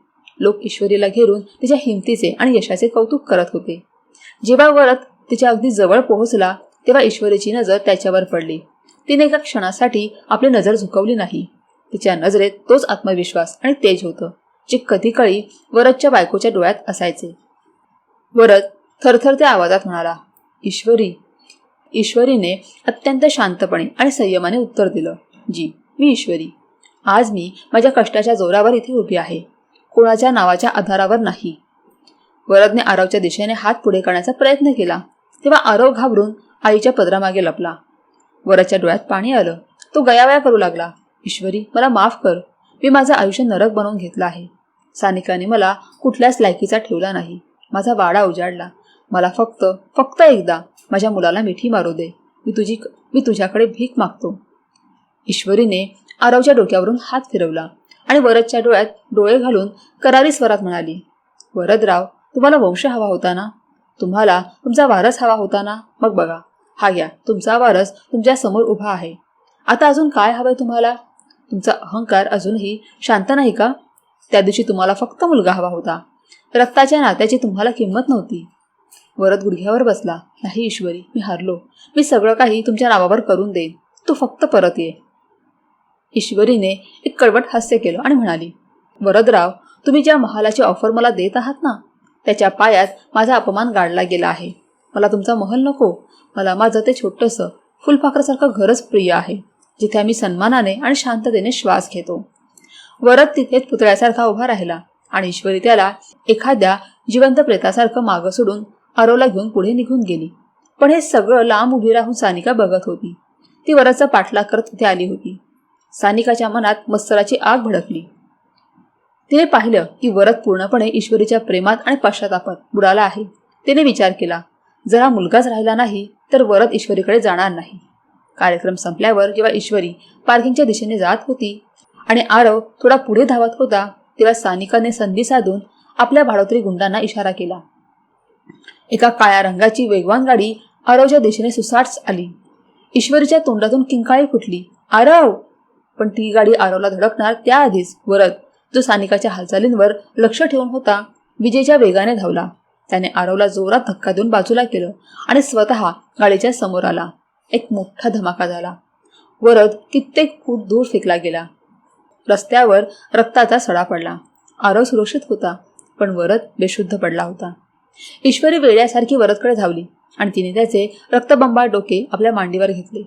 लोक ईश्वरीला घेरून तिच्या हिमतीचे आणि यशाचे कौतुक करत होते. जेव्हा वरद तिच्या अगदी जवळ पोहोचला तेव्हा ईश्वरीची नजर त्याच्यावर पडली. तिने एका क्षणासाठी आपली नजर झुकवली नाही. तिच्या नजरेत तोच आत्मविश्वास आणि तेज होतं जे कधी काळी वरदच्या बायकोच्या डोळ्यात असायचे. वरद थरथरत्या आवाजात म्हणाला, ईश्वरी. ईश्वरीने अत्यंत शांतपणे आणि संयमाने उत्तर दिलं, जी, मी ईश्वरी. आज मी माझ्या कष्टाच्या जोरावर इथे उभी आहे, कोणाच्या नावाच्या आधारावर नाही. वरदने आरवच्या दिशेने हात पुढे करण्याचा प्रयत्न केला तेव्हा आरव घाबरून आईच्या पदरामागे लपला. वरदच्या डोळ्यात पाणी आलं. तो गयावया करू लागला, ईश्वरी, मला माफ कर. मी माझं आयुष्य नरक बनवून घेतलं आहे. सानिकाने मला कुठल्याच लायकीचा ठेवला नाही. माझा वाडा उजाडला. मला फक्त एकदा माझ्या मुलाला मिठी मारू दे. मी तुझ्याकडे भीक मागतो. ईश्वरीने आरवच्या डोक्यावरून हात फिरवला आणि वरदच्या डोळ्यात डोळे घालून करारी स्वरात म्हणाली, वरदराव, तुम्हाला वंश हवा होता ना? तुम्हाला तुमचा वारस हवा होता ना, मग बघा, हा घ्या तुमचा वारस तुमच्या समोर उभा आहे. आता अजून काय हवंय तुम्हाला? तुमचा अहंकार अजूनही शांत नाही का? त्या दिवशी तुम्हाला फक्त मुलगा हवा होता. रक्ताच्या नात्याची तुम्हाला किंमत नव्हती. वरद गुडघ्यावर बसला. नाही ईश्वरी, मी हारलो. मी सगळं काही तुमच्या नावावर करून देईन. तू फक्त परत ये. ईश्वरीने एक कडवट हास्य केलं आणि म्हणाली, वरदराव, तुम्ही ज्या महालाची ऑफर मला देत आहात ना, त्याच्या पायात माझा अपमान गाडला गेला आहे. मला तुमचा महल नको. मला माझं ते छोटंसं फुलपाखरासारखं घरच प्रिय आहे, जिथे आम्ही सन्मानाने आणि शांततेने श्वास घेतो. वरद तिथेच पुतळ्यासारखा उभा राहिला आणि ईश्वरी त्याला एखाद्या जिवंत प्रेतासारखं मागं सोडून आरोला घेऊन पुढे निघून गेली. पण हे सगळं लांब उभी राहून सानिका बघत होती. ती वरदचा पाठलाग करत तिथे आली होती. सानिकाच्या मनात मत्सराची आग भडकली. तिने पाहिलं की वरद पूर्णपणे ईश्वरीच्या प्रेमात आणि पश्चातापात बुडाला आहे. तिने विचार केला, जर हा मुलगाच राहिला नाही तर वरद ईश्वरीकडे जाणार नाही. कार्यक्रम संपल्यावर जेव्हा ईश्वरी पार्किंगच्या दिशेने जात होती आणि आरव थोडा पुढे धावत होता, तेव्हा सानिकाने संधी साधून आपल्या भाडोत्री गुंडांना इशारा केला. एका काळ्या रंगाची वेगवान गाडी आरवच्या दिशेने सुसाट आली. ईश्वरीच्या तोंडातून किंकाळी फुटली, आरव! पण ती गाडी आरवला धडकणार त्याआधीच वरद, जो सानिकाच्या हालचालींवर लक्ष ठेवून होता, विजेच्या वेगाने धावला. त्याने आरवला जोरात धक्का देऊन बाजूला केलं आणि स्वतः गाडीच्या समोर आला. एक मोठा धमाका झाला. वरद कित्येक फूट दूर फेकला गेला. रस्त्यावर रक्ताचा सडा पडला. आरव सुरक्षित होता, पण वरद बेशुद्ध पडला होता. ईश्वरी वेड्यासारखी वरदकडे धावली आणि तिने त्याचे रक्तबंबाळ डोके आपल्या मांडीवर घेतले.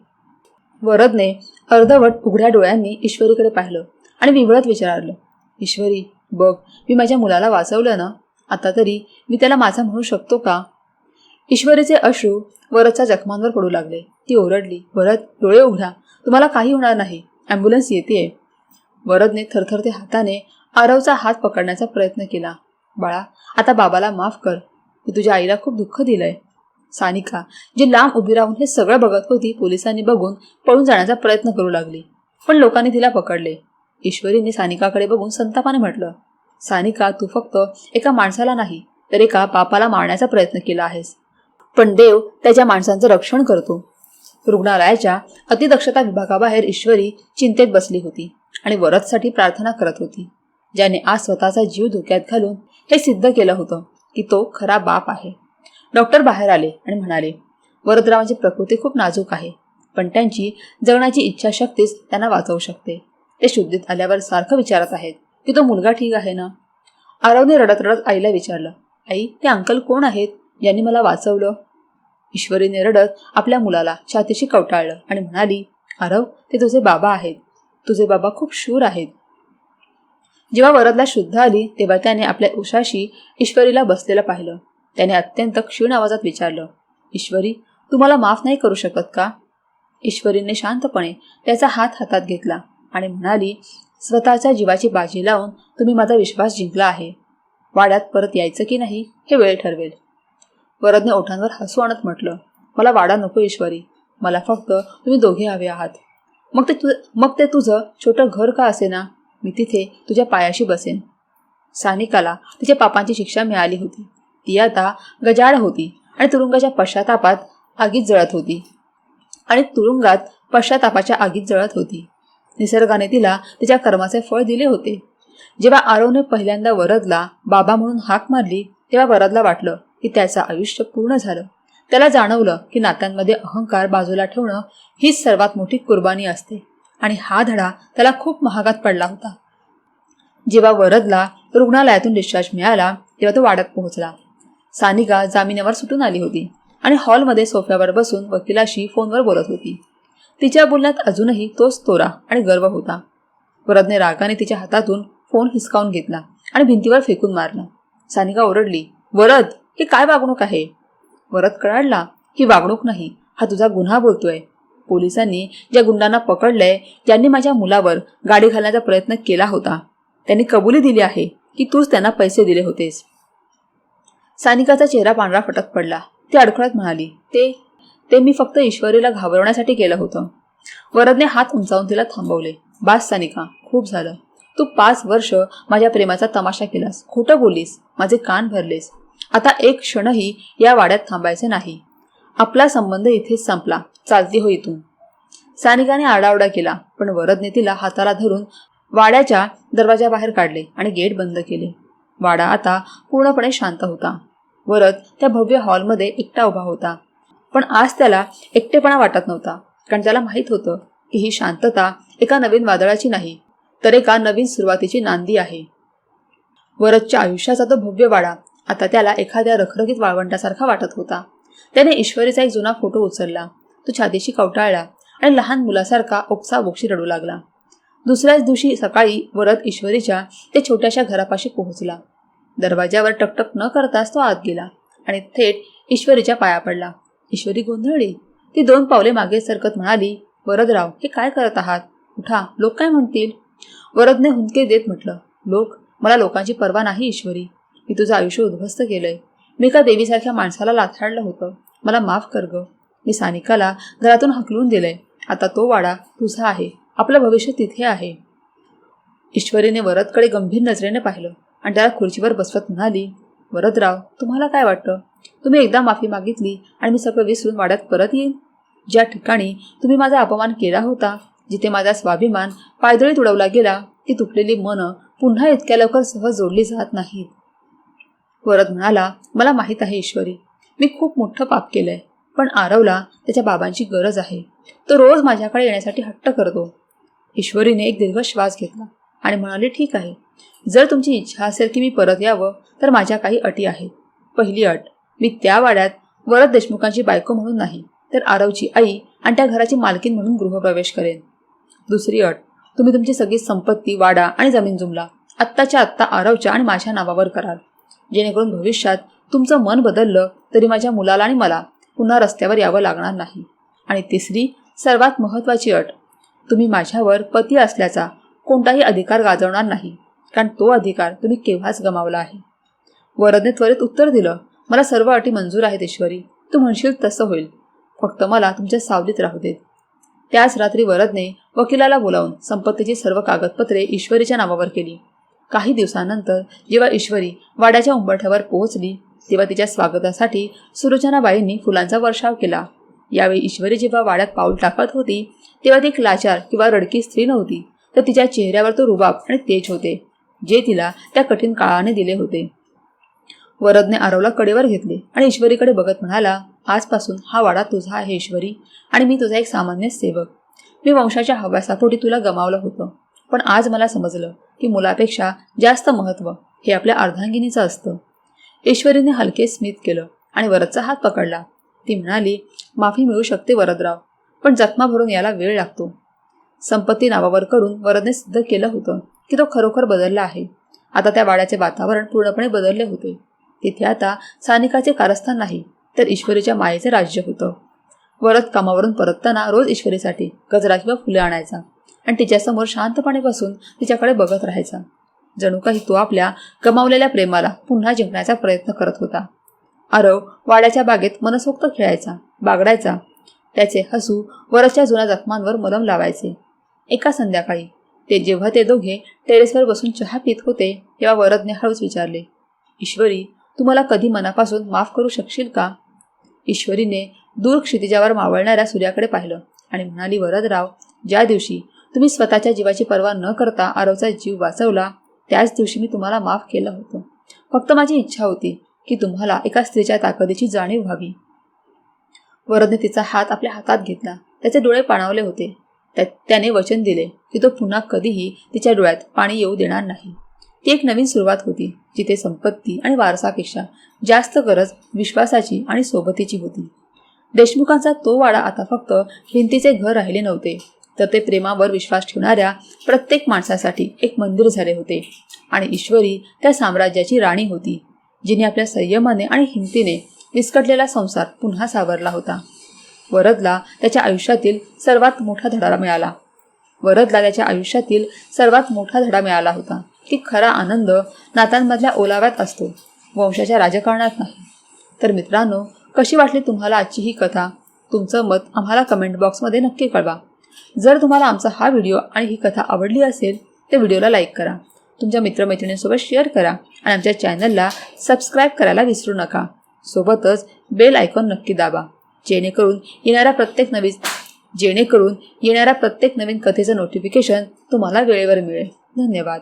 वरदने अर्धवट उघड्या डोळ्यांनी ईश्वरीकडे पाहिलं आणि विवळत विचारलं, ईश्वरी, बघ, मी माझ्या मुलाला वाचवलं ना? आता तरी मी त्याला माझा म्हणू शकतो का? ईश्वरीचे अश्रू वरदच्या जखमांवर पडू लागले. ती ओरडली, वरद, डोळे उघडा, तुम्हाला काही होणार नाही, ॲम्ब्युलन्स येतेय. वरदने थरथरते हाताने आरवचा हात पकडण्याचा प्रयत्न केला. बाळा, आता बाबाला माफ कर. मी तुझ्या आईला खूप दुःख दिलंय. सानिका, जी लांब उभी राहून हे सगळं बघत होती, पोलिसांनी बघून पळून जाण्याचा प्रयत्न करू लागली, पण लोकांनी तिला पकडले. ईश्वरीने सानिकाकडे बघून संतापाने म्हटलं, सानिका, तू फक्त एका माणसाला नाही तर एका पापाला मारण्याचा प्रयत्न केला आहेस, पण देव त्याच्या माणसांचं रक्षण करतो. रुग्णालयाच्या अतिदक्षता विभागाबाहेर ईश्वरी चिंतेत बसली होती आणि वरदसाठी प्रार्थना करत होती, ज्याने आज स्वतःचा जीव धोक्यात घालून हे सिद्ध केलं होतं की तो खरा बाप आहे. डॉक्टर बाहेर आले आणि म्हणाले, वरदरावांची प्रकृती खूप नाजूक आहे, पण त्यांची जगण्याची इच्छाशक्तीच त्यांना वाचवू शकते. ते शुद्धीत आल्यावर सारखं विचारत आहेत की तो मुलगा ठीक आहे ना? आरवने रडत रडत आईला विचारलं, आई, ते अंकल कोण आहेत ज्यांनी मला वाचवलं? ईश्वरीने रडत आपल्या मुलाला छातीशी कवटाळलं आणि म्हणाली, आरव, ते तुझे बाबा आहेत. तुझे बाबा खूप शूर आहेत. जेव्हा वरदला शुद्ध आली तेव्हा त्याने आपल्या उशाशी ईश्वरीला बसलेलं पाहिलं. त्याने अत्यंत क्षीण आवाजात विचारलं, ईश्वरी, तू मला माफ नाही करू शकत का? ईश्वरीने शांतपणे त्याचा हात हातात घेतला आणि म्हणाली, स्वतःच्या जीवाची बाजी लावून तुम्ही माझा विश्वास जिंकला आहे. वाड्यात परत यायचं की नाही हे वेळ ठरवेल. वरदने ओठांवर हसू आणत म्हटलं, मला वाडा नको ईश्वरी, मला फक्त तुम्ही दोघे हवे आहात. मग ते तुझं छोटं घर का असेना, मी तिथे तुझ्या पायाशी बसेन. सानिकाला तिच्या पापांची शिक्षा मिळाली होती. ती आता गजाड होती आणि तुरुंगाच्या पश्चातापात आगीत जळत होती निसर्गाने तिला तिच्या कर्माचे फळ दिले होते. जेव्हा आरवने पहिल्यांदा वरदला बाबा म्हणून हाक मारली तेव्हा वरदला वाटलं की त्याचं आयुष्य पूर्ण झालं. त्याला जाणवलं की नात्यांमध्ये अहंकार बाजूला ठेवणं हीच सर्वात मोठी कुर्बानी असते आणि हा धडा त्याला खूप महागात पडला होता. जेव्हा वरदला रुग्णालयातून डिस्चार्ज मिळाला तेव्हा तो वाड्यात पोहोचला. सानिका जामिनावर सुटून आली होती आणि हॉलमध्ये सोफ्यावर बसून वकिलाशी फोनवर बोलत होती. तिच्या बोलण्यात अजूनही तोच तोरा आणि गर्व होता. वरदने रागाने तिच्या हातातून फोन हिसकावून घेतला आणि भिंतीवर फेकून मारला. सानिका ओरडली, वरद, ही काय वागणूक आहे? वरद कळाडला, ही वागणूक नाही, हा तुझा गुन्हा बोलतोय. पोलिसांनी ज्या गुंडांना पकडलंय, ज्यांनी माझ्या मुलावर गाडी घालण्याचा प्रयत्न केला होता, त्यांनी कबुली दिली आहे की तूच त्यांना पैसे दिले होतेस. सानिकाचा चेहरा पांढरा फटक पडला. ती अडखळत म्हणाली, ते मी फक्त ईश्वरीला घाबरवण्यासाठी केलं होतं. वरदने हात उंचावून तिला थांबवले. बास सानिका, खूप झालं. तू 5 वर्ष माझ्या प्रेमाचा तमाशा केलास, खोटं बोललीस, माझे कान भरलेस. आता एक क्षणही या वाड्यात थांबायचे नाही. आपला संबंध इथेच संपला. चालती हो इथून. सानिकाने आरडाओरडा केला, पण वरदने तिला हाताला धरून वाड्याच्या दरवाजाबाहेर काढले आणि गेट बंद केले. वाडा आता पूर्णपणे शांत होता. वरद त्या भव्य हॉलमध्ये एकटा उभा होता. पण आज त्याला एकटेपणा वाटत नव्हता, कारण त्याला माहीत होतं की ही शांतता एका नवीन वादळाची नाही, तर एका नवीन सुरुवातीची नांदी आहे. वरदच्या आयुष्याचा तो भव्य वाडा आता त्याला एखाद्या रखरखीत वाळवंटासारखा वाटत होता. त्याने ईश्वरीचा एक जुना फोटो उचलला. तो छातीशी कवटाळला आणि लहान मुलासारखा ओक्साबोक्शी रडू लागला. दुसऱ्याच दिवशी सकाळी वरद ईश्वरीच्या त्या छोट्याशा घरापाशी पोहोचला. दरवाजावर टकटक न करताच तो आत गेला आणि थेट ईश्वरीच्या पाया पडला. ईश्वरी गोंधळली. ती 2 पावले मागे सरकत म्हणाली, वरदराव, हे काय करत आहात? उठा, लोक काय म्हणतील? वरदने हुंदके देत म्हटलं, मला लोकांची पर्वा नाही ईश्वरी. मी तुझं आयुष्य उद्ध्वस्त केलंय. मी एका देवीसारख्या माणसाला लाथाडलं होतं. मला माफ कर ग. मी सानिकाला घरातून हकलून दिलंय. आता तो वाडा तुझा आहे. आपलं भविष्य तिथे आहे. ईश्वरीने वरदकडे गंभीर नजरेने पाहिलं आणि त्याला खुर्चीवर बसवत म्हणाली, वरदराव, तुम्हाला काय वाटतं? तुम्ही एकदा माफी मागितली आणि मी सगळं विसरून वाड्यात परत येईन? ज्या ठिकाणी तुम्ही माझा अपमान केला होता, जिथे माझा स्वाभिमान पायदळीत उडवला गेला, ती तुटलेली मनं पुन्हा इतक्या लवकर सहज जोडली जात नाहीत. वरद म्हणाला, मला माहीत आहे ईश्वरी, मी खूप मोठं पाप केलंय. पण आरवला त्याच्या बाबांची गरज आहे. तो रोज माझ्याकडे येण्यासाठी हट्ट करतो. ईश्वरीने एक दीर्घ श्वास घेतला आणि म्हणाली, ठीक आहे. जर तुमची इच्छा असेल की मी परत यावं, तर माझ्या काही अटी आहेत. पहिली अट, मी त्या वाड्यात वरद देशमुखांची बायको म्हणून नाही, तर आरवची आई आणि त्या घराची मालकीन म्हणून गृहप्रवेश करेन. दुसरी अट, तुम्ही तुमची सगळी संपत्ती, वाडा आणि जमीन जुमला आत्ताच्या आत्ता आरवच्या आणि माझ्या नावावर कराल, जेणेकरून भविष्यात तुमचं मन बदललं तरी माझ्या मुलाला आणि मला पुन्हा रस्त्यावर यावं लागणार नाही. आणि तिसरी, सर्वात महत्त्वाची अट, तुम्ही माझ्यावर पती असल्याचा कोणताही अधिकार गाजवणार नाही, कारण तो अधिकार तुम्ही केव्हाच गमावला आहे. वरदने त्वरित उत्तर दिलं, मला सर्व अटी मंजूर आहेत ईश्वरी. तू म्हणशील तसं होईल. फक्त मला तुमच्या सावलीत राहू देत. त्याच रात्री वरदने वकिलाला बोलावून संपत्तीची सर्व कागदपत्रे ईश्वरीच्या नावावर केली. काही दिवसांनंतर जेव्हा ईश्वरी वाड्याच्या उंबरठ्यावर पोहोचली, तेव्हा तिच्या स्वागतासाठी सुलोचनाबाईंनी फुलांचा वर्षाव केला. यावेळी ईश्वरी जेव्हा वाड्यात पाऊल टाकत होती, तेव्हा ती एक लाचार किंवा रडकी स्त्री नव्हती, तर तिच्या चेहऱ्यावर तो रुबाब आणि तेज होते, जे तिला त्या कठीण काळाने दिले होते. वरदने आरवला कडेवर घेतले आणि ईश्वरीकडे बघत म्हणाला, आजपासून हा वाडा तुझा आहे ईश्वरी, आणि मी तुझा एक सामान्य सेवक. मी वंशाच्या हव्यासापोटी तुला गमावलं होतं, पण आज मला समजलं की मुलापेक्षा जास्त महत्त्व हे आपल्या अर्धांगिनीचं असतं. ईश्वरीने हलके स्मित केलं आणि वरदचा हात पकडला. ती म्हणाली, माफी मिळू शकते वरदराव, पण जखमा भरून याला वेळ लागतो. संपत्ती नावावर करून वरदने सिद्ध केलं होतं की तो खरोखर बदलला आहे. आता त्या वाड्याचे वातावरण पूर्णपणे बदलले होते. तिथे आता सानिकाचे कारस्थान नाही, तर ईश्वरीच्या मायेचे राज्य होतं. वरद कामावरून परतताना रोज ईश्वरीसाठी गजरा किंवा फुले आणायचा आणि तिच्यासमोर शांतपणे बसून तिच्याकडे बघत राहायचा. जणू काही तो आपल्या गमावलेल्या प्रेमाला पुन्हा जिंकण्याचा प्रयत्न करत होता. आरव वाड्याच्या बागेत मनसोक्त खेळायचा, बागडायचा. त्याचे हसू वरदच्या जुन्या जखमांवर मलम लावायचे. एका संध्याकाळी जेव्हा ते दोघे टेरेसवर बसून चहा पित होते, तेव्हा वरदने हळूच विचारले, ईश्वरी, तू मला कधी मनापासून माफ करू शकशील का? ईश्वरीने दूर क्षितिजावर मावळणाऱ्या सूर्याकडे पाहिलं आणि म्हणाली, वरदराव, ज्या दिवशी तुम्ही स्वतःच्या जीवाची पर्वा न करता आरवचा जीव वाचवला, त्याच दिवशी मी तुम्हाला माफ केलं होतं. फक्त माझी इच्छा होती की तुम्हाला एका स्त्रीच्या ताकदीची जाणीव व्हावी. वरदने तिचा हात आपल्या हातात घेतला. त्याचे डोळे पाणावले होते. त्याने वचन दिले की तो पुन्हा कधीही तिच्या डोळ्यात पाणी येऊ देणार नाही. ती एक नवीन सुरुवात होती, जिथे संपत्ती आणि वारसापेक्षा जास्त गरज विश्वासाची आणि सोबतीची होती. देशमुखांचा तो वाडा आता फक्त भिंतीचे घर राहिले नव्हते, तर ते प्रेमावर विश्वास ठेवणाऱ्या प्रत्येक माणसासाठी एक मंदिर झाले होते. आणि ईश्वरी त्या साम्राज्याची राणी होती, जिने आपल्या संयमाने आणि हिमतीने विस्कटलेला संसार पुन्हा सावरला होता. वरदला त्याच्या आयुष्यातील सर्वात मोठा धडा मिळाला होता की खरा आनंद नात्यांमधल्या ओलाव्यात असतो, वंशाच्या राजकारणात नाही. तर मित्रांनो, कशी वाटली तुम्हाला आजची ही कथा? तुमचं मत आम्हाला कमेंट बॉक्समध्ये नक्की कळवा. जर तुम्हाला आमचा हा व्हिडिओ आणि ही कथा आवडली असेल तर व्हिडिओला लाईक करा. तुमच्या मित्रमैत्रिणींसोबत शेअर करा आणि आमच्या चॅनलला सबस्क्राईब करायला विसरू नका. सोबतच बेल आयकॉन नक्की दाबा, जेणेकरून येणाऱ्या प्रत्येक नवीन कथेचं नोटिफिकेशन तुम्हाला वेळेवर मिळेल. धन्यवाद.